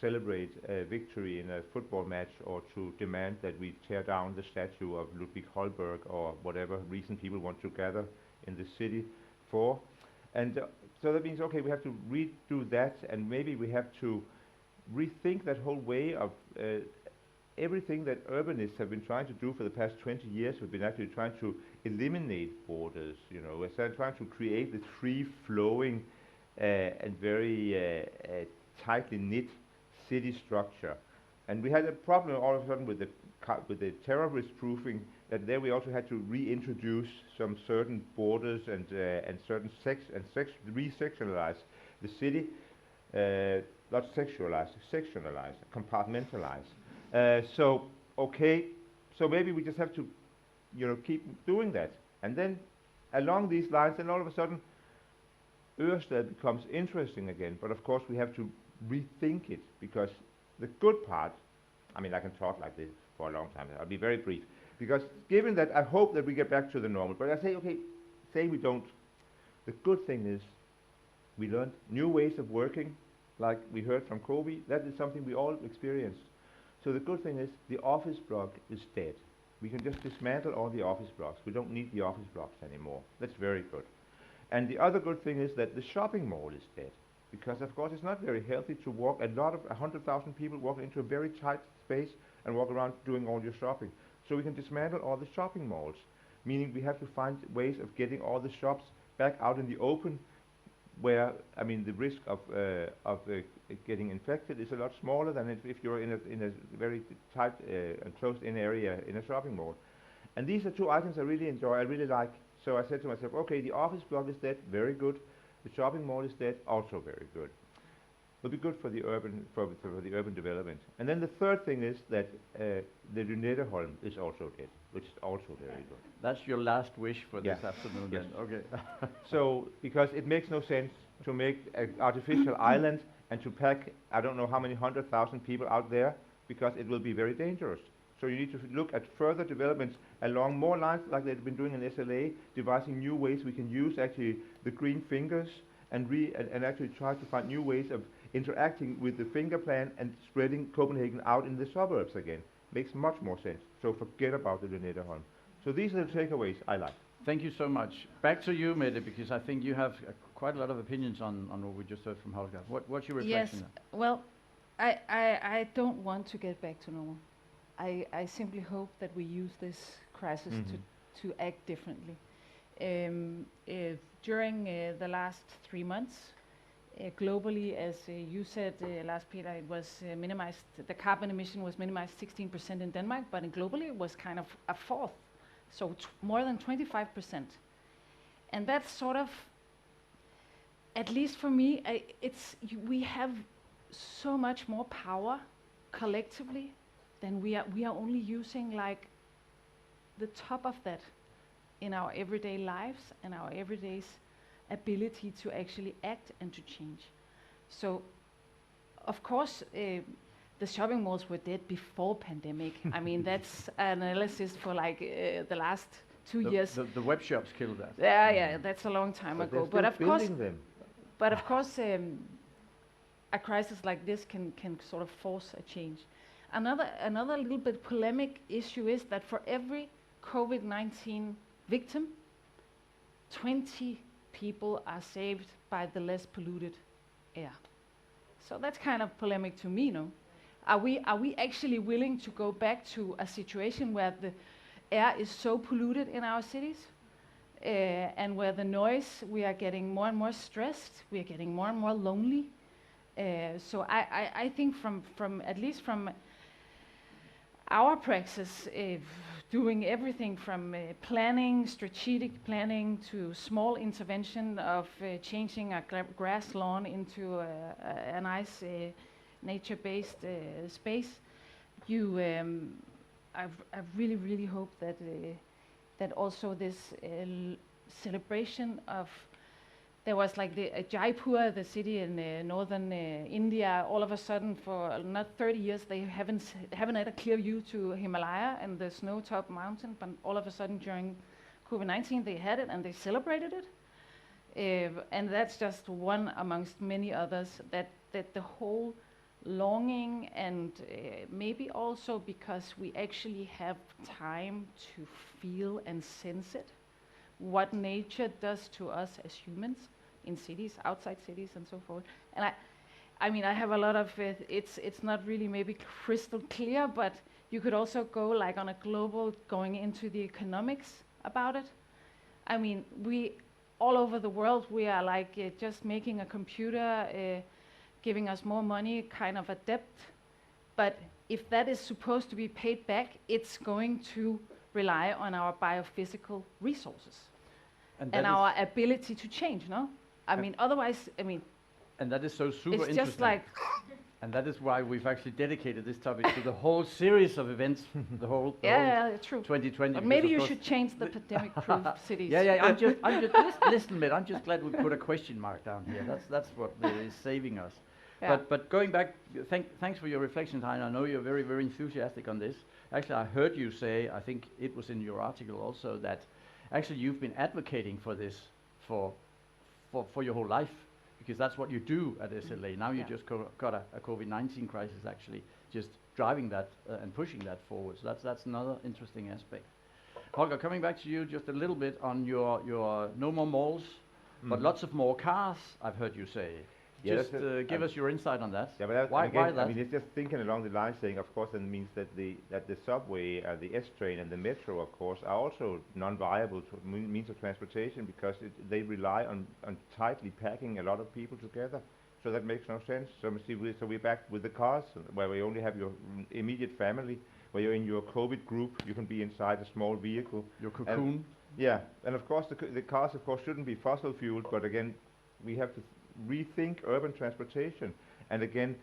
celebrate a victory in a football match, or to demand that we tear down the statue of Ludwig Holberg, or whatever reason people want to gather in the city for. And so that means, okay, we have to redo that, and maybe we have to rethink that whole way of everything that urbanists have been trying to do for the past 20 years. We've been actually trying to eliminate borders, you know. We're trying to create this free-flowing and very tightly knit city structure. And we had a problem all of a sudden with the terrorist proofing, that there we also had to reintroduce some certain borders and certain re-sectionalize the city, not sexualize, sectionalize, compartmentalize. So okay, so maybe we just have to, you know, keep doing that. And then along these lines, then all of a sudden, Ørestad becomes interesting again. But of course, we have to rethink it, because the good part, I mean, I can talk like this for a long time. I'll be very brief. Because given that, I hope that we get back to the normal. But I say, okay, say we don't. The good thing is we learned new ways of working, like we heard from Kobe. That is something we all experienced. So the good thing is the office block is dead. We can just dismantle all the office blocks. We don't need the office blocks anymore. That's very good. And the other good thing is that the shopping mall is dead. Because of course it's not very healthy to walk, a lot of 100,000 people walk into a very tight space and walk around doing all your shopping. So we can dismantle all the shopping malls, meaning we have to find ways of getting all the shops back out in the open, where, I mean, the risk of getting infected is a lot smaller than if you're in a very tight and closed-in area in a shopping mall. And these are two items I really enjoy, I really like. So I said to myself, okay, the office block is dead, very good. The shopping mall is dead, also very good. Will be good for the urban development. And then the third thing is that the Lynetteholm is also dead, which is also very good. That's your last wish for this Yeah. afternoon, Yes. then. Okay. So, because it makes no sense to make an artificial island and to pack, I don't know how many 100,000 people out there, because it will be very dangerous. So you need to look at further developments along more lines, like they've been doing in SLA, devising new ways we can use actually the green fingers and actually try to find new ways of interacting with the finger plan and spreading Copenhagen out in the suburbs again. Makes much more sense. So forget about the Lynetteholm. So these are the takeaways I like. Thank you so much. Back to you, Mette, because I think you have quite a lot of opinions on what we just heard from Holger. What's your reflection? Yes, well, I don't want to get back to normal. I simply hope that we use this crisis to act differently. During the last 3 months, globally, as you said, Lars-Peter, it was minimized, the carbon emission was minimized 16% in Denmark, but globally it was kind of a fourth, so more than 25%. And that's sort of, at least for me, we have so much more power collectively than we are only using like the top of that in our everyday lives and our everyday's ability to actually act and to change. So, of course, the shopping malls were dead before pandemic. I mean, that's an analysis for like the last 2 years. The web shops killed that. Yeah, that's a long time ago. But of course, a crisis like this can sort of force a change. Another little bit polemic issue is that for every COVID-19 victim, 20 people are saved by the less polluted air. So that's kind of polemic to me, no? Are we actually willing to go back to a situation where the air is so polluted in our cities and where the noise, we are getting more and more stressed, we are getting more and more lonely. So I think from at least from our praxis, doing everything from planning, strategic planning, to small intervention of changing a grass lawn into a nice nature-based space. I really hope that that also this celebration of, there was like Jaipur, the city in northern India, all of a sudden for not 30 years they haven't had a clear view to Himalaya and the snow-topped mountain, but all of a sudden during COVID-19 they had it and they celebrated it. And that's just one amongst many others, that the whole longing, and maybe also because we actually have time to feel and sense it, what nature does to us as humans in cities, outside cities, and so forth. And I mean, I have a lot of it's not really maybe crystal clear, but you could also go like on a global, going into the economics about it. I mean, we all over the world, we are like just making a computer giving us more money, kind of a debt. But if that is supposed to be paid back, it's going to rely on our biophysical resources and our ability to change, no? I mean, otherwise, I mean, and that is so super it's interesting. just like, and that is why we've actually dedicated this topic to the whole series of events, the whole true. 2020. But maybe you should change the pandemic-proof cities. Yeah. I'm just listen, Mette. I'm just glad we put a question mark down here. That's what is saving us. Yeah. But going back, thanks for your reflections, Heine. I know you're very, very enthusiastic on this. Actually, I heard you say, I think it was in your article also, that actually you've been advocating for this for your whole life, because that's what you do at SLA. Now you just got a COVID-19 crisis actually just driving that and pushing that forward. So that's another interesting aspect. Holger, coming back to you just a little bit on your no more malls, but lots of more cars, I've heard you say. Yeah, just give us your insight on that. Yeah, but why that? I mean, it's just thinking along the line, saying, of course, that means that the subway, the S-train, and the metro, of course, are also non-viable means of transportation, because they rely on tightly packing a lot of people together. So that makes no sense. So we're back with the cars, where we only have your immediate family, where you're in your COVID group. You can be inside a small vehicle. Your cocoon. And of course, the cars, of course, shouldn't be fossil fueled. But again, we have to rethink urban transportation. And again,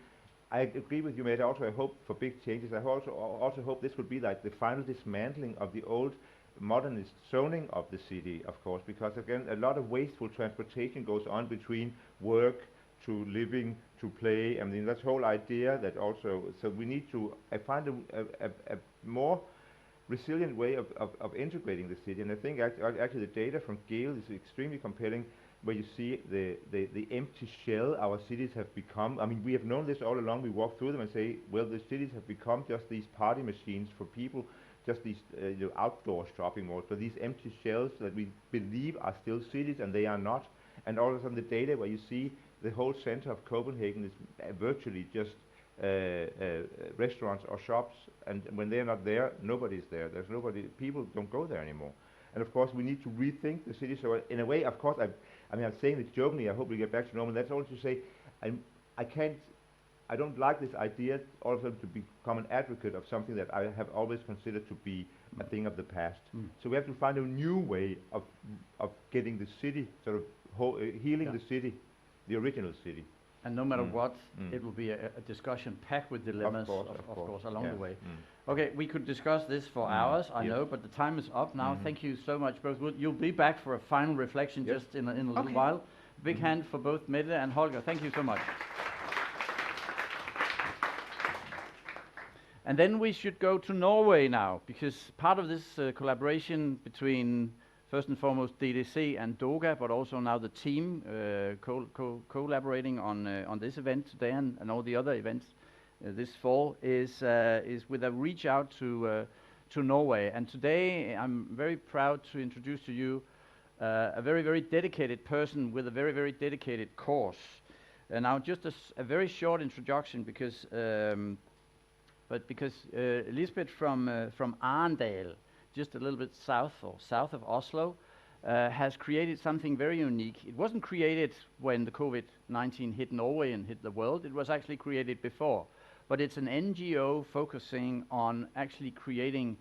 I agree with you, Mette. Also, I hope for big changes. I also hope this would be like the final dismantling of the old modernist zoning of the city, of course, because again, a lot of wasteful transportation goes on between work to living to play. I mean, that whole idea that also, so we need to find a more resilient way of integrating the city. And I think actually the data from Gale is extremely compelling, where you see the empty shell our cities have become. I mean, we have known this all along. We walk through them and say, well, the cities have become just these party machines for people, just these outdoor shopping malls, but these empty shells that we believe are still cities, and they are not. And all of a sudden the data where you see the whole center of Copenhagen is virtually just restaurants or shops, and when they're not there, nobody's there. There's nobody, people don't go there anymore. And of course we need to rethink the city. So in a way, of course, I mean, I'm saying this jokingly, I hope we get back to normal. That's all to say, I don't like this idea also to become an advocate of something that I have always considered to be a thing of the past. So we have to find a new way of getting the city, sort of healing the city, the original city. And no matter what, it will be a discussion packed with dilemmas, of course, along the way. Okay, we could discuss this for hours, I know, but the time is up now. Thank you so much, both. You'll be back for a final reflection just in a little while. Big hand for both Mette and Holger. Thank you so much. And then we should go to Norway now, because part of this collaboration between, first and foremost, DDC and Doga, but also now the team collaborating on this event today and all the other events this fall is with a reach out to Norway. And today I'm very proud to introduce to you a very, very dedicated person with a very, very dedicated course. And now just a very short introduction, because Lisbeth from Arndale, just a little bit south of Oslo, has created something very unique. It wasn't created when the COVID-19 hit Norway and hit the world. It was actually created before. But it's an NGO focusing on actually creating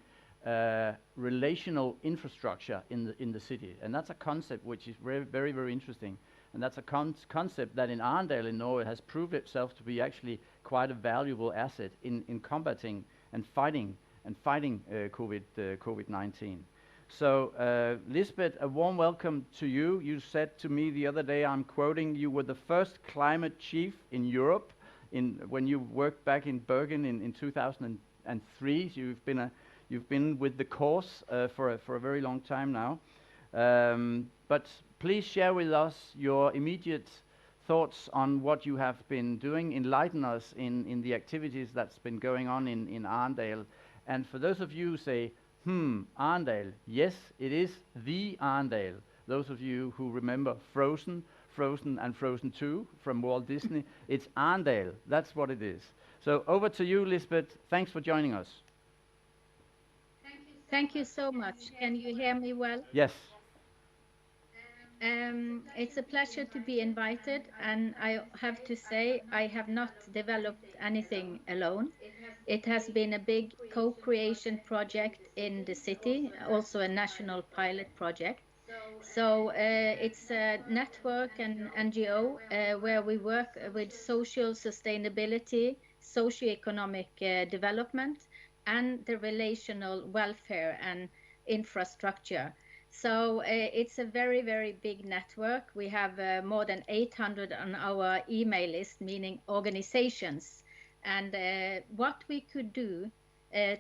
relational infrastructure in the city. And that's a concept which is very, very interesting. And that's a concept that in Arndale in Norway has proved itself to be actually quite a valuable asset in combating and fighting COVID-19. So, Lisbeth, a warm welcome to you. You said to me the other day, I'm quoting, you were the first climate chief in Europe when you worked back in Bergen in 2003. So you've been with the cause for a very long time now. But please share with us your immediate thoughts on what you have been doing. Enlighten us in the activities that's been going on in Arndale. And for those of you who say, Arndale, yes, it is the Arndale. Those of you who remember Frozen and Frozen 2 from Walt Disney, it's Arndale. That's what it is. So over to you, Lisbeth. Thanks for joining us. Thank you so much. Can you hear me well? Yes. It's a pleasure to be invited, and I have to say I have not developed anything alone. It has been a big co-creation project in the city, also a national pilot project. So it's a network and NGO where we work with social sustainability, socio-economic development, and the relational welfare and infrastructure. So it's a very, very big network. We have more than 800 on our email list, meaning organizations. And what we could do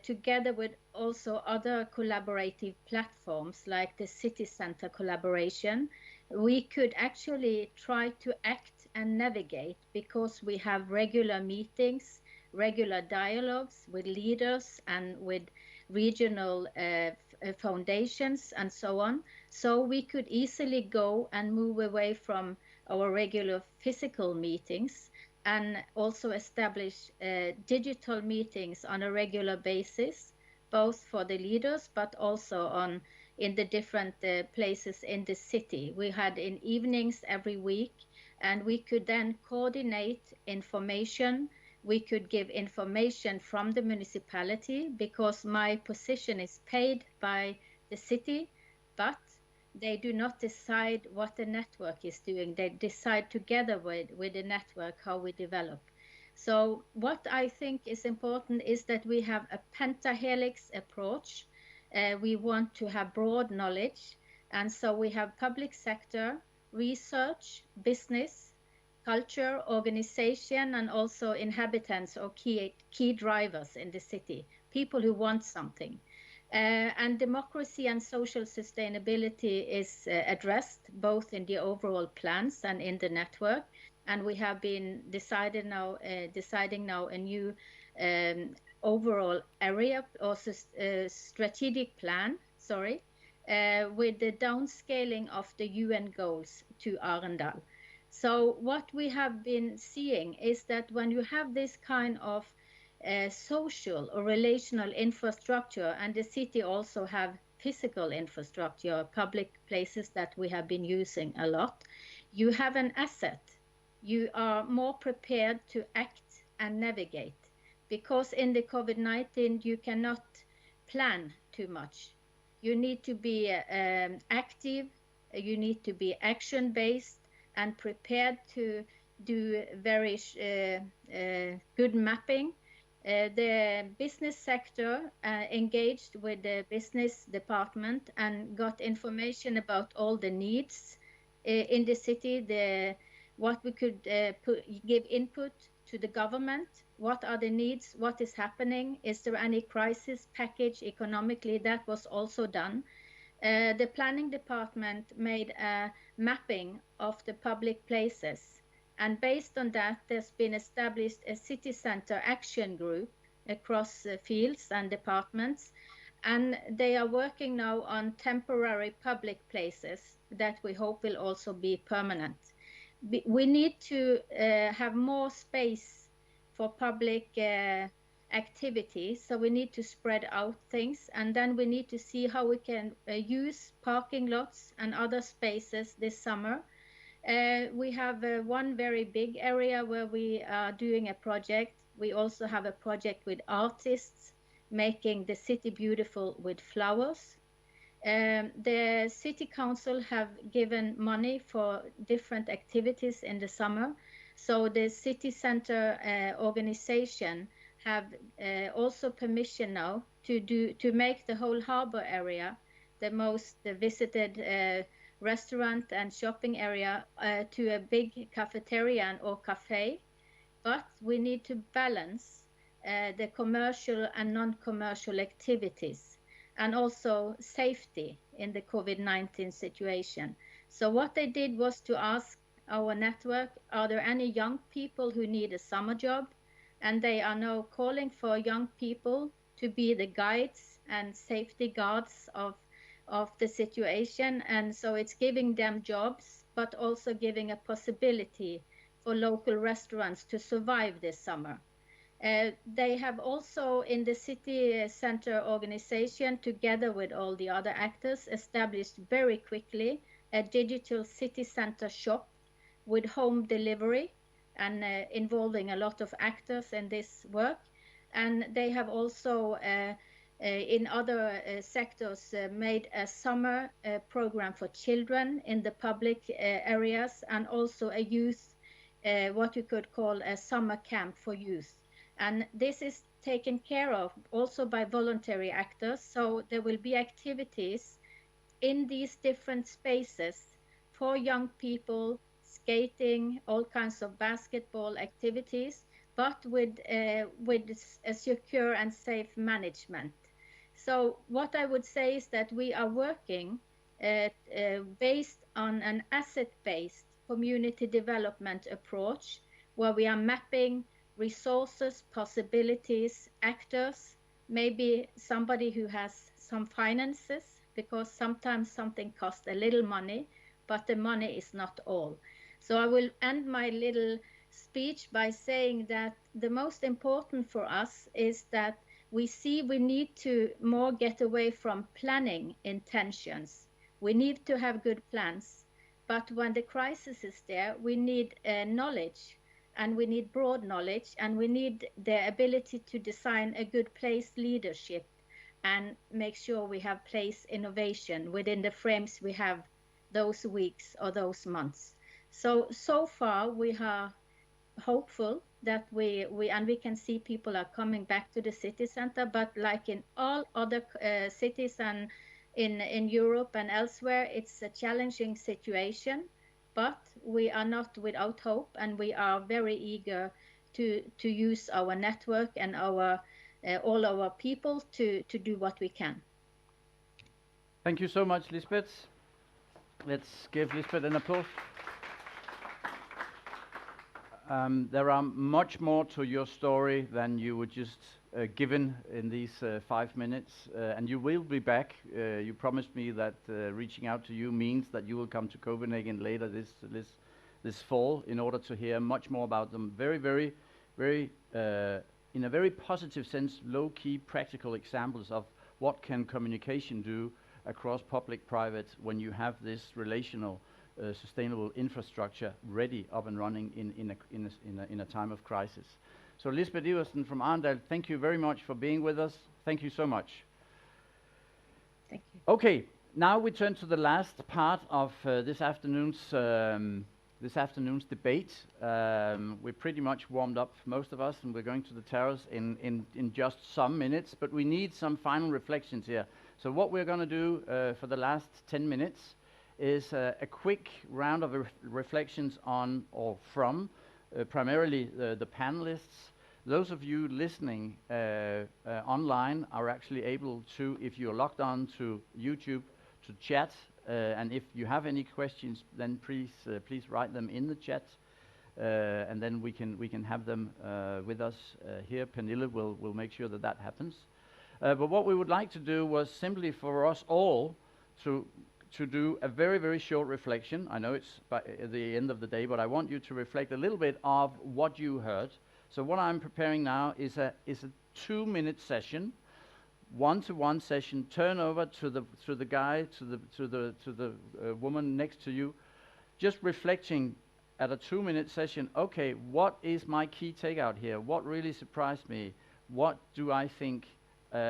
together with also other collaborative platforms like the City Center collaboration, we could actually try to act and navigate, because we have regular meetings, regular dialogues with leaders and with regional foundations and so on. So we could easily go and move away from our regular physical meetings and also establish digital meetings on a regular basis, both for the leaders but also in the different places in the city. We had in evenings every week, and we could then coordinate information. We could give information from the municipality, because my position is paid by the city, but they do not decide what the network is doing. They decide together with the network how we develop. So what I think is important is that we have a pentahelix approach. We want to have broad knowledge. And so we have public sector, research, business, culture, organization, and also inhabitants or key drivers in the city, people who want something. And democracy and social sustainability is addressed both in the overall plans and in the network. And we have been deciding now a new overall area or strategic plan, with the downscaling of the UN goals to Arndal. So what we have been seeing is that when you have this kind of social or relational infrastructure, and the city also have physical infrastructure, public places that we have been using a lot, you have an asset. You are more prepared to act and navigate, because in the COVID-19 you cannot plan too much. You need to be active, you need to be action-based and prepared to do very good mapping. The business sector engaged with the business department and got information about all the needs in the city, what we could give input to the government. What are the needs? What is happening? Is there any crisis package economically? That was also done. The planning department made a mapping of the public places. And based on that, there's been established a city center action group across fields and departments. And they are working now on temporary public places that we hope will also be permanent. We need to have more space for public activities, so we need to spread out things, and then we need to see how we can use parking lots and other spaces this summer. We have one very big area where we are doing a project. We also have a project with artists making the city beautiful with flowers. The city council have given money for different activities in the summer. So the city center organization have also permission now to make the whole harbor area the most visited restaurant and shopping area to a big cafeteria or cafe. But we need to balance the commercial and non-commercial activities, and also safety in the COVID-19 situation. So what they did was to ask our network, are there any young people who need a summer job? And they are now calling for young people to be the guides and safety guards of the situation. And so it's giving them jobs, but also giving a possibility for local restaurants to survive this summer. They have also, in the city center organization, together with all the other actors, established very quickly a digital city center shop with home delivery, and involving a lot of actors in this work. And they have also, in other sectors, made a summer program for children in the public areas, and also a youth, what you could call a summer camp for youth. And this is taken care of also by voluntary actors. So there will be activities in these different spaces for young people, skating, all kinds of basketball activities, but with a secure and safe management. So what I would say is that we are working based on an asset-based community development approach, where we are mapping resources, possibilities, actors, maybe somebody who has some finances, because sometimes something costs a little money, but the money is not all. So I will end my little speech by saying that the most important for us is that we see we need to more get away from planning intentions. We need to have good plans, but when the crisis is there, we need knowledge, and we need broad knowledge, and we need the ability to design a good place leadership and make sure we have place innovation within the frames we have those weeks or those months. So far we are hopeful that we can see people are coming back to the city center, but like in all other cities and in Europe and elsewhere, it's a challenging situation. But we are not without hope, and we are very eager to use our network and our all our people to do what we can. Thank you so much, Lisbeth. Let's give Lisbeth an applause. There are much more to your story than you were just given in these 5 minutes, and you will be back. You promised me that reaching out to you means that you will come to Copenhagen later this fall in order to hear much more about them. Very, in a very positive sense, low-key practical examples of what can communication do across public-private when you have this relational sustainable infrastructure ready, up and running in a time of crisis. So Lisbeth Iversen from Arndale, thank you very much for being with us. Thank you so much. Thank you. Okay, now we turn to the last part of this afternoon's debate. We're pretty much warmed up, most of us, and we're going to the terrace in just some minutes, but we need some final reflections here. So what we're going to do for the last 10 minutes is a quick round of reflections on or from primarily the panelists. Those of you listening online are actually able to, if you're logged on to YouTube, to chat, and if you have any questions, then please write them in the chat, and then we can have them with us here. Pernille will make sure that happens. But what we would like to do was simply for us all to do a very short reflection. I know it's by the end of the day, but I want you to reflect a little bit of what you heard. So what I'm preparing now is a 2-minute session, one-to-one session. Turn over to the guy, to the woman next to you, just reflecting at a 2-minute session. Okay, what is my key takeout here? What really surprised me? What do I think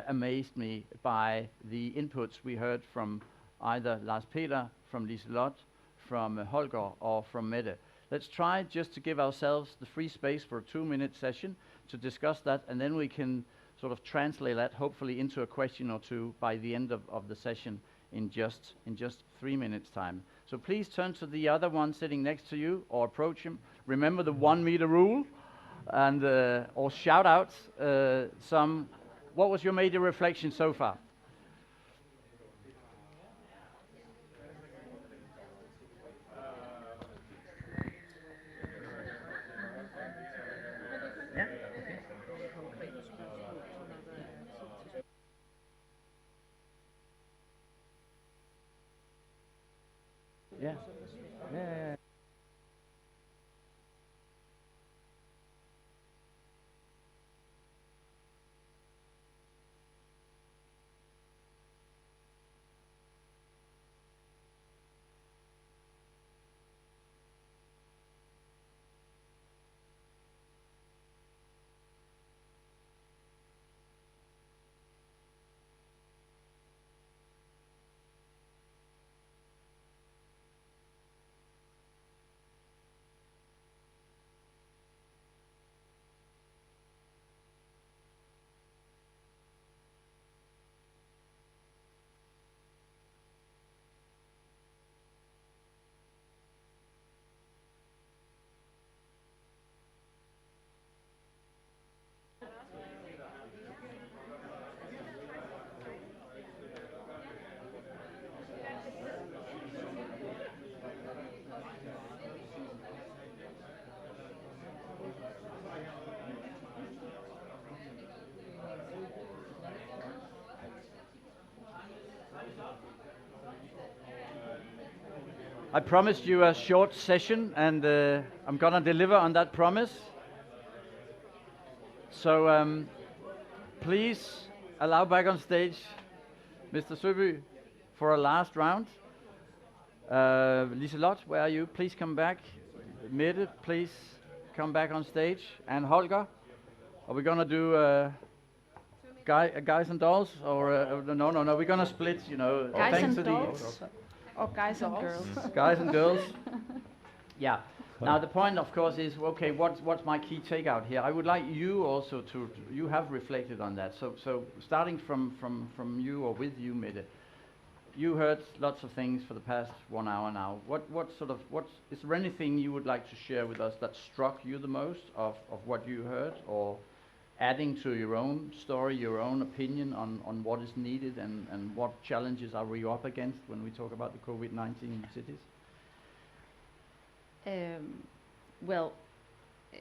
amazed me by the inputs we heard from either Lars-Peter, from Liselotte, from Holger, or from Mette? Let's try just to give ourselves the free space for a 2-minute session to discuss that, and then we can sort of translate that hopefully into a question or two by the end of the session in just 3 minutes time. So please turn to the other one sitting next to you or approach him. Remember the 1 meter rule, and or shout out some. What was your major reflection so far? Yeah. Yeah. I promised you a short session, and I'm gonna deliver on that promise. So please allow back on stage Mr. Søbye for a last round. Liselotte, where are you? Please come back. Mette, please come back on stage. And Holger, are we gonna do guys and dolls, or no? We're gonna split. You know, Guys thanks and to dolls. Or guys and girls. Guys and girls. Yeah. Now the point, of course, is okay. What's my key takeout here? I would like you also to. You have reflected on that. So starting from you or with you, Mette. You heard lots of things for the past 1 hour now. Is there anything you would like to share with us that struck you the most of what you heard, or adding to your own story, your own opinion on what is needed and what challenges are we up against when we talk about the COVID-19 cities? Well,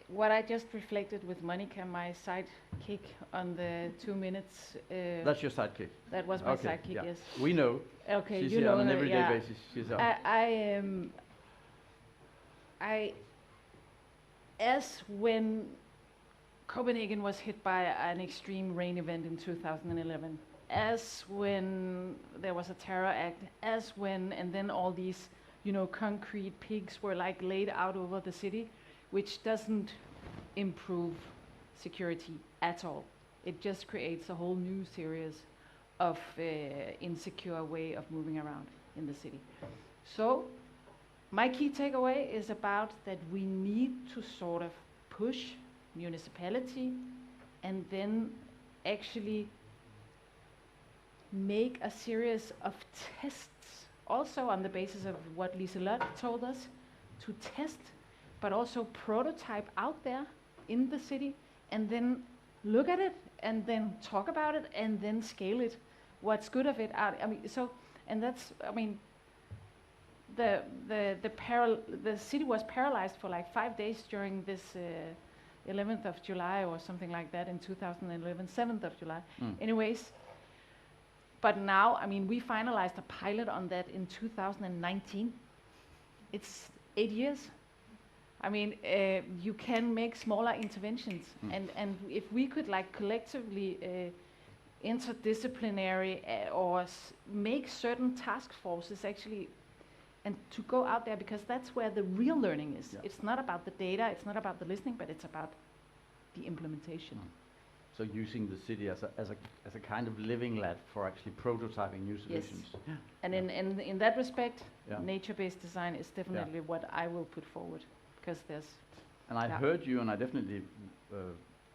what I just reflected with Monica, my sidekick on the 2 minutes. That's your sidekick? That was my okay, sidekick, yeah. yes. We know. Okay, she's you here know on an her, everyday yeah. basis. She's out. As when Copenhagen was hit by an extreme rain event in 2011, as when there was a terror act, as when, and then all these, concrete pigs were like laid out over the city, which doesn't improve security at all. It just creates a whole new series of insecure way of moving around in the city. So my key takeaway is about that we need to sort of push municipality and then actually make a series of tests, also on the basis of what Liselotte told us, to test, but also prototype out there in the city, and then look at it, and then talk about it, and then scale it. What's good of it out? The city was paralyzed for like 5 days during this 11th of July or something like that in 2011, 7th of July. Anyways, but now, we finalized a pilot on that in 2019. It's 8 years. I mean, you can make smaller interventions, and if we could like collectively interdisciplinary or make certain task forces actually, and to go out there, because that's where the real learning is. Yeah. It's not about the data, it's not about the listening, but it's about the implementation. So using the city as a kind of living lab for actually prototyping new solutions. Yes. Yeah. And in that respect, Yeah. nature-based design is definitely what I will put forward, because there's. And I heard you, and I definitely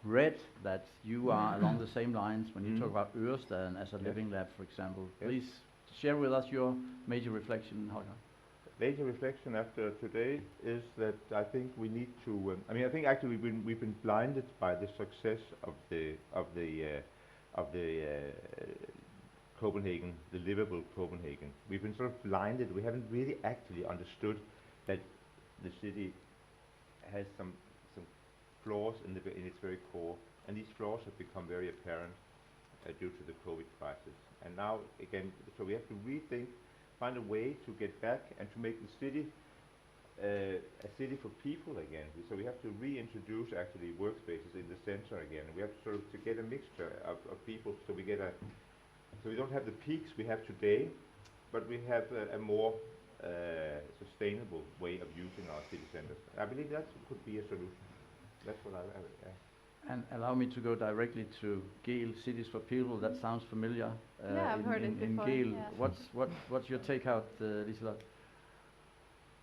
read that you are along the same lines when you talk about Ørestaden as a living lab, for example. Yes. Please share with us your major reflection, Holger. Major reflection after today is that I think we need to. I think actually we've been blinded by the success of the Copenhagen, the livable Copenhagen. We've been sort of blinded. We haven't really actually understood that the city has some flaws in its very core, and these flaws have become very apparent due to the COVID crisis. And now again, so we have to rethink, find a way to get back and to make the city a city for people again. So we have to reintroduce actually workspaces in the center again. We have to sort of to get a mixture of people, so we don't have the peaks we have today, but we have a more sustainable way of using our city centers. I believe that could be a solution. That's what I And allow me to go directly to Gail, Cities for People. That sounds familiar. Yeah, I've heard it before. Gail, Yeah. what's your take out, Liselotte?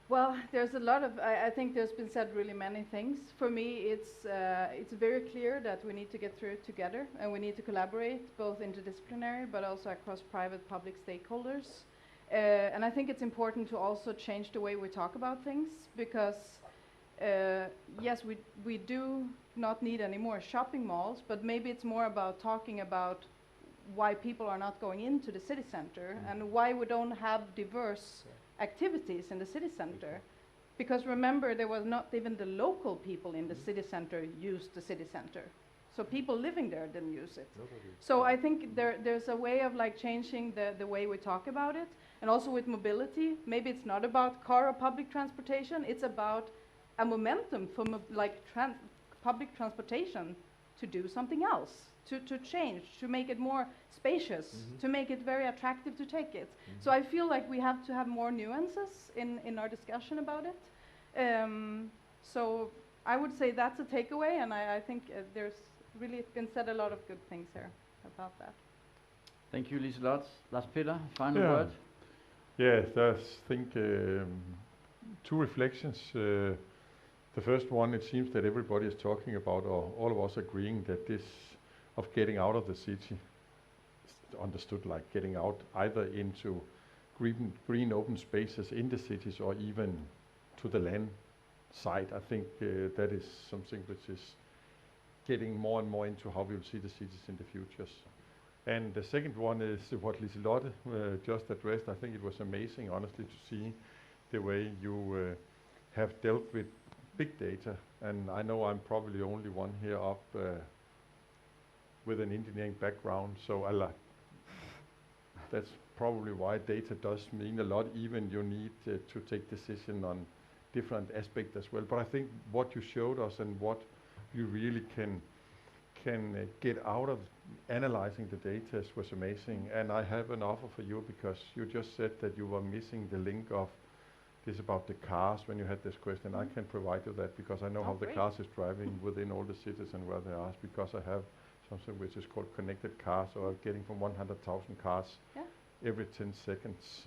Well, there's a lot of. I think there's been said really many things. For me, it's very clear that we need to get through it together, and we need to collaborate both interdisciplinary, but also across private, public stakeholders. And I think it's important to also change the way we talk about things, because yes, we do not need any more shopping malls, but maybe it's more about talking about why people are not going into the city center and why we don't have diverse activities in the city center. Because remember, there was not even the local people in the city center used the city center. So people living there didn't use it. So I think there's a way of like changing the way we talk about it. And also with mobility, maybe it's not about car or public transportation, it's about a momentum for public transportation to do something else, to change, to make it more spacious, to make it very attractive to take it. So I feel like we have to have more nuances in our discussion about it. So I would say that's a takeaway, and I think there's really been said a lot of good things here about that. Thank you, Liselotte. Lars-Peter, final word? Yes, I think two reflections. The first one, it seems that everybody is talking about, or all of us agreeing that this of getting out of the city is understood like getting out either into green open spaces in the cities or even to the land side. I think that is something which is getting more and more into how we will see the cities in the futures. And the second one is what Liselotte just addressed. I think it was amazing, honestly, to see the way you have dealt with big data. And I know I'm probably the only one here up with an engineering background, so that's probably why data does mean a lot. Even you need to take decision on different aspects as well. But I think what you showed us and what you really can get out of analyzing the data was amazing. And I have an offer for you, because you just said that you were missing the link of this about the cars when you had this question. I can provide you that, because I know how the cars is driving within all the cities and where they are, because I have something which is called connected cars, or getting from 100,000 cars every 10 seconds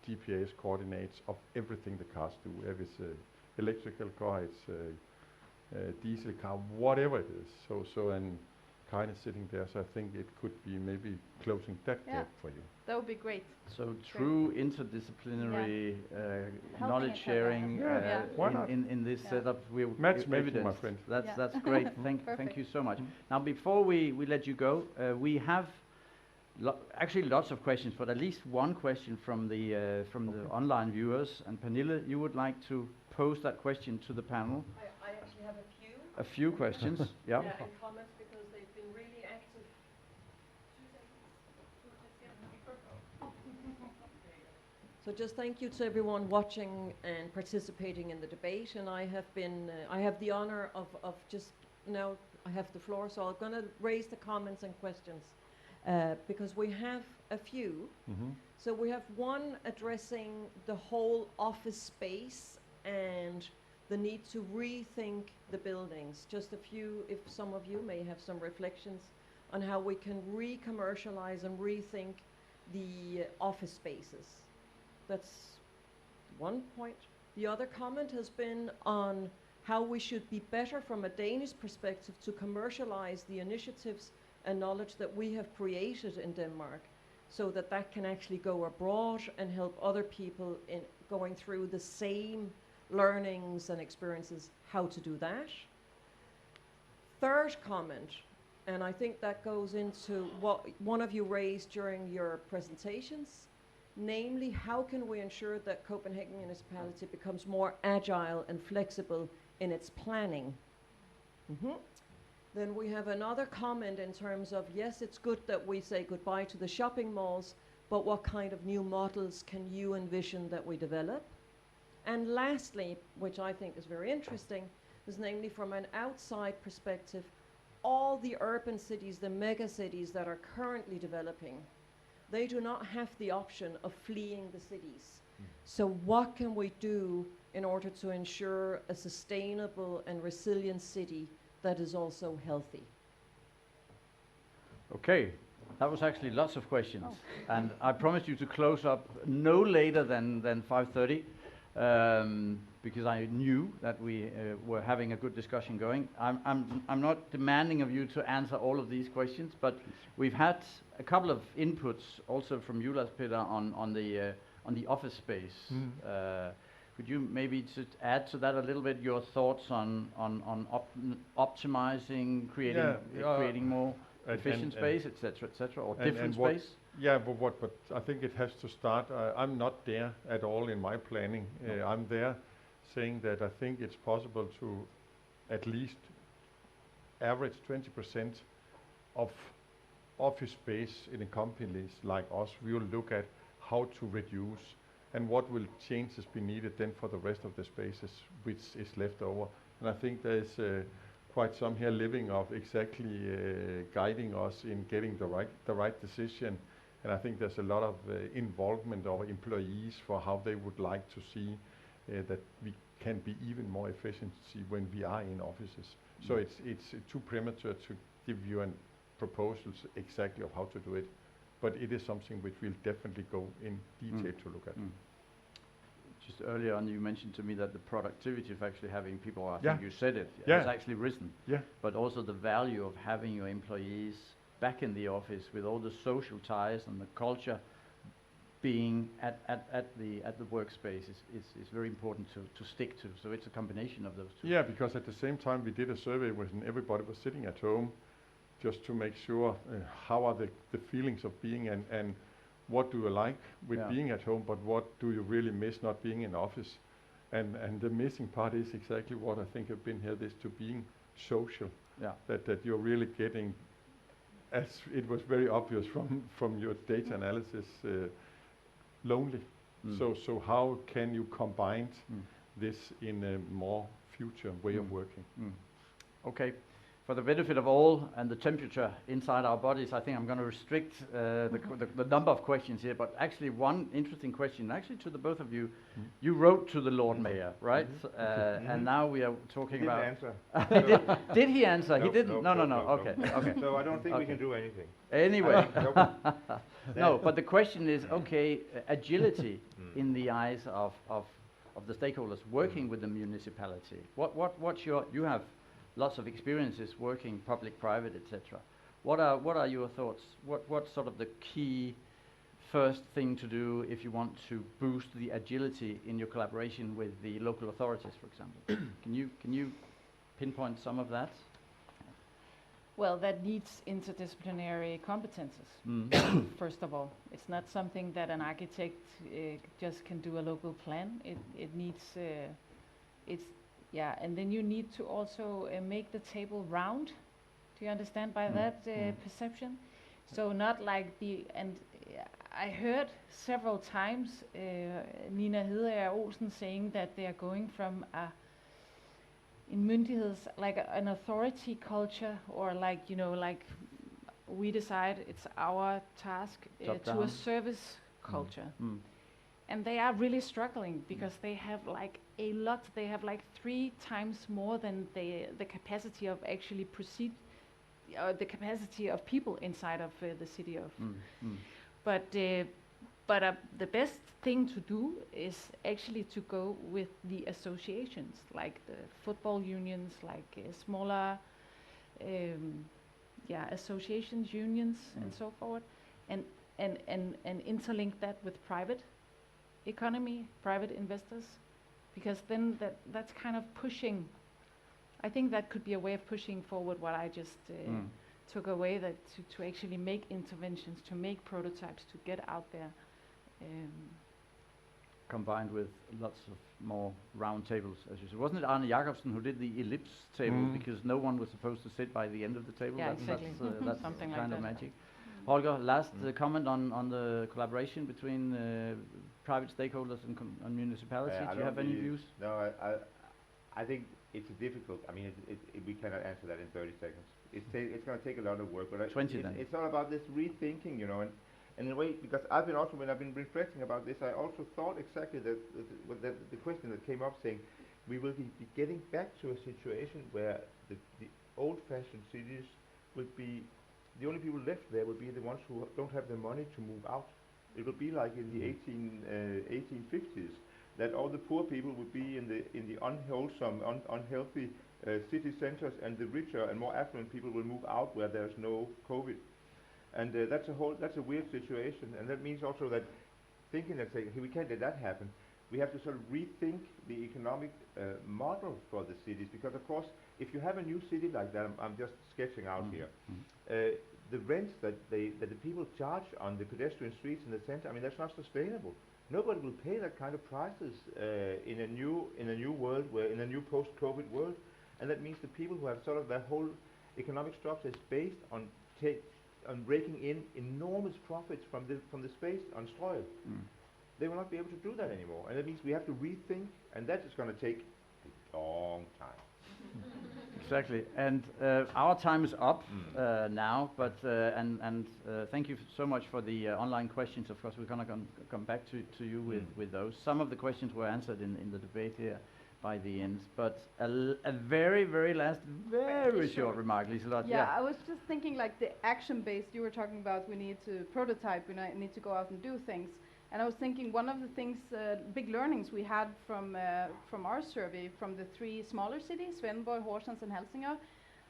GPS coordinates of everything the cars do. If it's electrical car, it's diesel car, whatever it is. So and kind of sitting there. So I think it could be maybe closing that gap for you. That would be great. So true interdisciplinary knowledge sharing in this setup. Matchmaking, my friend. That's great. Thank you so much. Now, before we let you go, we have actually lots of questions, but at least one question from the online viewers. And Pernille, you would like to pose that question to the panel? I actually have a few. A few questions. Yeah. And comments, because they've been really active. 2 seconds. So just thank you to everyone watching and participating in the debate. And I have the honor of just now, I have the floor, so I'm going to raise the comments and questions because we have a few. Mm-hmm. So we have one addressing the whole office space and the need to rethink the buildings. Just a few, if some of you may have some reflections on how we can re-commercialize and rethink the office spaces. That's one point. The other comment has been on how we should be better from a Danish perspective to commercialize the initiatives and knowledge that we have created in Denmark so that that can actually go abroad and help other people in going through the same learnings and experiences, how to do that. Third comment, and I think that goes into what one of you raised during your presentations, namely, how can we ensure that Copenhagen municipality becomes more agile and flexible in its planning? Then we have another comment in terms of, yes, it's good that we say goodbye to the shopping malls, but what kind of new models can you envision that we develop? And lastly, which I think is very interesting, is namely from an outside perspective, all the urban cities, the mega cities that are currently developing, they do not have the option of fleeing the cities. So what can we do in order to ensure a sustainable and resilient city that is also healthy? Okay, that was actually lots of questions. And I promised you to close up no later than 5:30. Because I knew that we were having a good discussion going. I'm not demanding of you to answer all of these questions, but we've had a couple of inputs also from you, Lars-Peter, on the office space. Could you maybe just add to that a little bit your thoughts on optimizing, creating more efficient space, etc., or different space? Yeah, but I think it has to start. I'm not there at all in my planning. I'm there saying that I think it's possible to at least average 20% of office space in companies like us. We will look at how to reduce and what will changes be needed then for the rest of the spaces which is left over. And I think there's quite some here living of exactly guiding us in getting the right decision. And I think there's a lot of involvement of employees for how they would like to see that we can be even more efficient when we are in offices. So it's too premature to give you an proposals exactly of how to do it. But it is something which we'll definitely go in detail to look at. Just earlier on, you mentioned to me that the productivity of actually having people, I think you said it, has actually risen. Yeah. But also the value of having your employees back in the office with all the social ties and the culture being at the workspace is very important to stick to. So it's a combination of those two. Yeah, because at the same time we did a survey when everybody was sitting at home, just to make sure how are the feelings of being and what do you like with being at home, but what do you really miss not being in office? And the missing part is exactly what I think have been here, this to being social. Yeah. That you're really getting, as it was very obvious from your data analysis, lonely. So how can you combine this in a more future way of working? Okay. For the benefit of all and the temperature inside our bodies, I think I'm going to restrict the number of questions here, but actually one interesting question, actually to the both of you. You wrote to the Lord Mayor, right? And now we are talking about... He didn't answer. Did he answer? No, he didn't? No. Okay. So I don't think we can do anything. Anyway. No, but the question is, okay, agility in the eyes of the stakeholders working with the municipality. What's your... You have lots of experiences working public, private, etc. What are your thoughts? What's sort of the key first thing to do if you want to boost the agility in your collaboration with the local authorities, for example? Can you pinpoint some of that? Well, that needs interdisciplinary competences. First of all, it's not something that an architect just can do a local plan. It needs and then you need to also make the table round. Do you understand by that perception? So not like I heard several times Nina Hedeager Olsen saying that they are going from in myndigheds like an authority culture, or like, you know, like we decide it's our task, to a service culture. And they are really struggling because they have like a lot. They have like 3 times more than the capacity of actually proceed, the capacity of people inside of the city of. But the best thing to do is actually to go with the associations, like the football unions, like smaller associations, unions, and so forth, and interlink that with private economy, private investors, because then that's kind of pushing. I think that could be a way of pushing forward what I just took away, that to actually make interventions, to make prototypes, to get out there. Combined with lots of more round tables, as you said. Wasn't it Arne Jacobsen who did the ellipse table, because no one was supposed to sit by the end of the table? Yeah, that's exactly. that's Something kind like of that. magic. Holger, last comment on the collaboration between private stakeholders and municipalities. Do you have any views? No, I think it's difficult. I mean, we cannot answer that in 30 seconds. It's going to take a lot of work. But 20 then. It's all about this rethinking, you know, and in a way, because when I've been reflecting about this, I also thought exactly that the question that came up, saying we will be getting back to a situation where the old-fashioned cities will be, the only people left there will be the ones who don't have the money to move out. It will be like in the 1850s, that all the poor people would be in the unwholesome, unhealthy city centers, and the richer and more affluent people will move out where there's no COVID. And that's a weird situation, and that means also that thinking that saying, hey, we can't let that happen. We have to sort of rethink the economic model for the cities, because of course, if you have a new city like that, I'm just sketching out here, the rents that the people charge on the pedestrian streets in the center, I mean, that's not sustainable. Nobody will pay that kind of prices in a new world, in a new post-COVID world, and that means the people who have sort of their whole economic structure is based on raking in enormous profits from the space on Strøget. They will not be able to do that anymore, and that means we have to rethink, and that is going to take a long time. Exactly, and our time is up now, but thank you so much for the online questions. Of course, we're going to come back to you with those. Some of the questions were answered in the debate here by the end, but a very, very last, very short remark, Liselotte. Yeah, I was just thinking, like the action-based you were talking about, we need to prototype, we need to go out and do things. And I was thinking one of the things, big learnings we had from our survey from the 3 smaller cities, Svendborg, Horsens and Helsingør,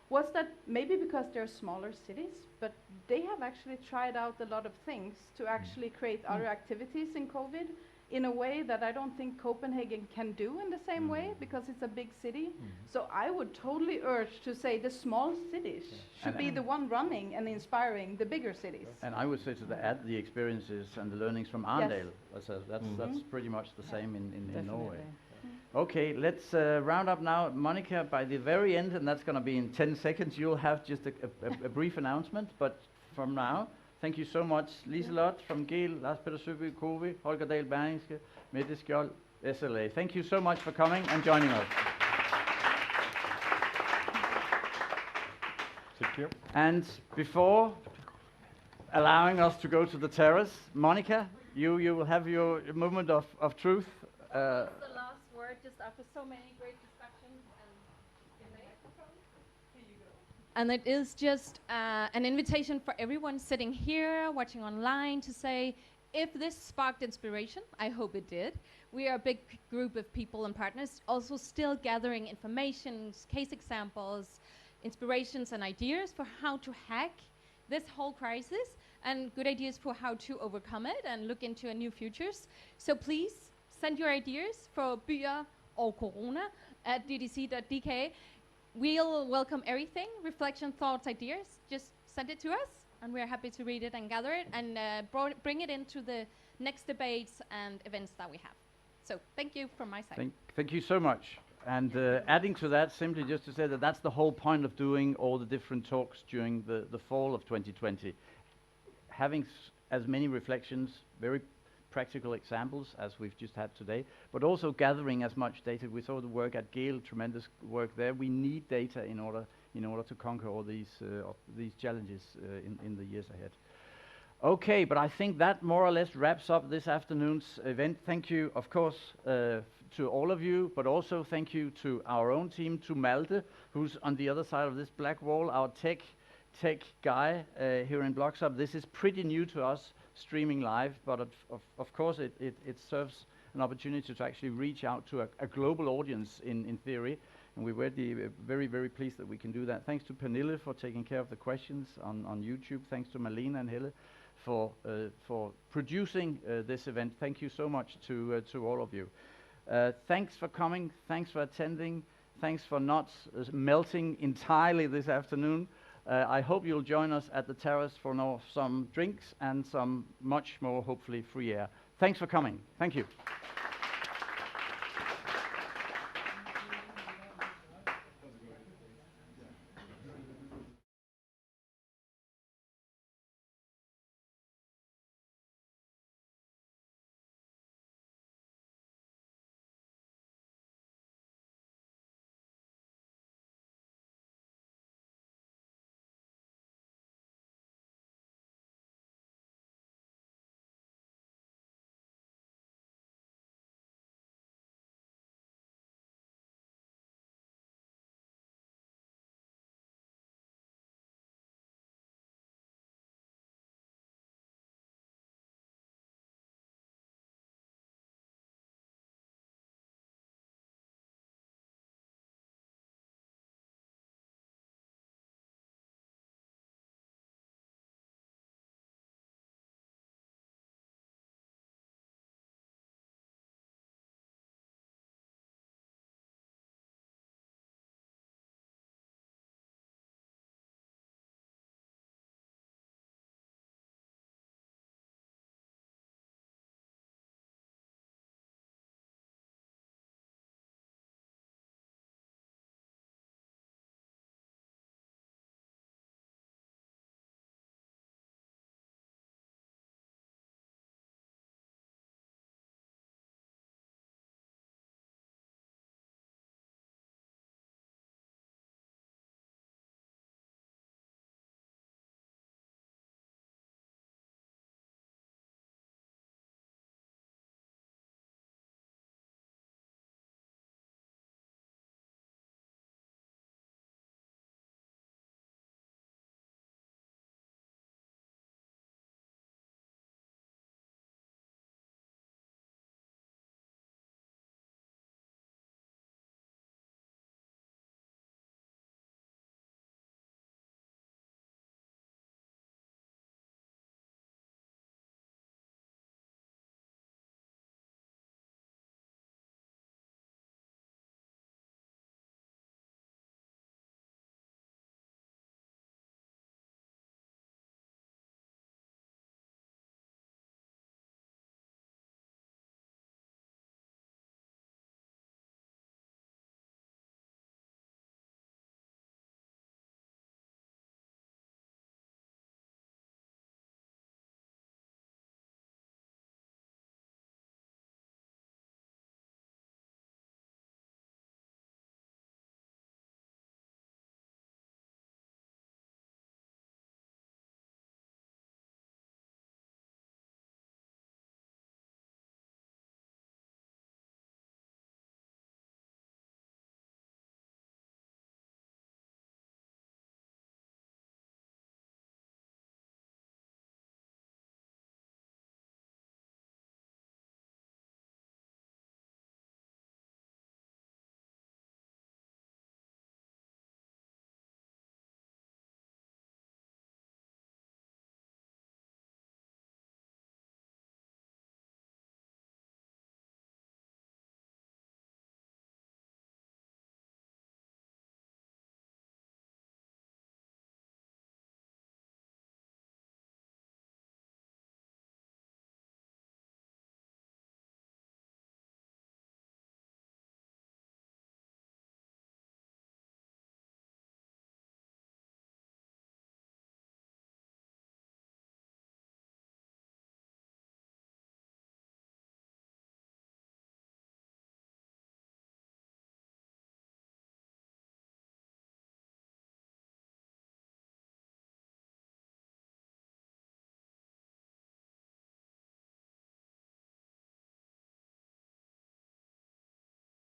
was that maybe because they're smaller cities, but they have actually tried out a lot of things to actually create other activities in COVID in a way that I don't think Copenhagen can do in the same way, because it's a big city. So I would totally urge to say the small cities should be the one running and inspiring the bigger cities. And I would say to add the experiences and the learnings from Arndale. That's pretty much the same in Norway. Okay, let's round up now. Monica, by the very end, and that's going to be in 10 seconds, you'll have just a brief announcement. But from now, thank you so much, Liselotte from GEL, Lars-Peter Søbye, COVI, Holger Dahl, Berlingske, Mette Skjold, SLA. Thank you so much for coming and joining us. Thank you. And before allowing us to go to the terrace, Monica, you will have your moment of truth. The last word, just after so many great discussions and it is just an invitation for everyone sitting here, watching online, to say, if this sparked inspiration, I hope it did. We are a big group of people and partners, also still gathering information, case examples, inspirations and ideas for how to hack this whole crisis, and good ideas for how to overcome it and look into new futures. So please send your ideas for Byer og Corona at ddc.dk. We'll welcome everything, reflection, thoughts, ideas. Just send it to us, and we're happy to read it and gather it and bring it into the next debates and events that we have. So thank you from my side. Thank you so much. And adding to that, simply just to say that that's the whole point of doing all the different talks during the fall of 2020. Having as many reflections, very practical examples as we've just had today, but also gathering as much data. We saw the work at Gale, tremendous work there. We need data in order to conquer all these challenges in the years ahead. Okay, but I think that more or less wraps up this afternoon's event. Thank you, of course, to all of you, but also thank you to our own team, to Malte, who's on the other side of this black wall, our tech guy here in BLOXHUB. This is pretty new to us, streaming live, but of course it serves an opportunity to actually reach out to a global audience in theory, and we're very, very pleased that we can do that. Thanks to Pernille for taking care of the questions on YouTube. Thanks to Malene and Helle for producing this event. Thank you so much to all of you. Thanks for coming, thanks for attending, thanks for not melting entirely this afternoon. I hope you'll join us at the terrace for some drinks and some much more, hopefully, free air. Thanks for coming. Thank you.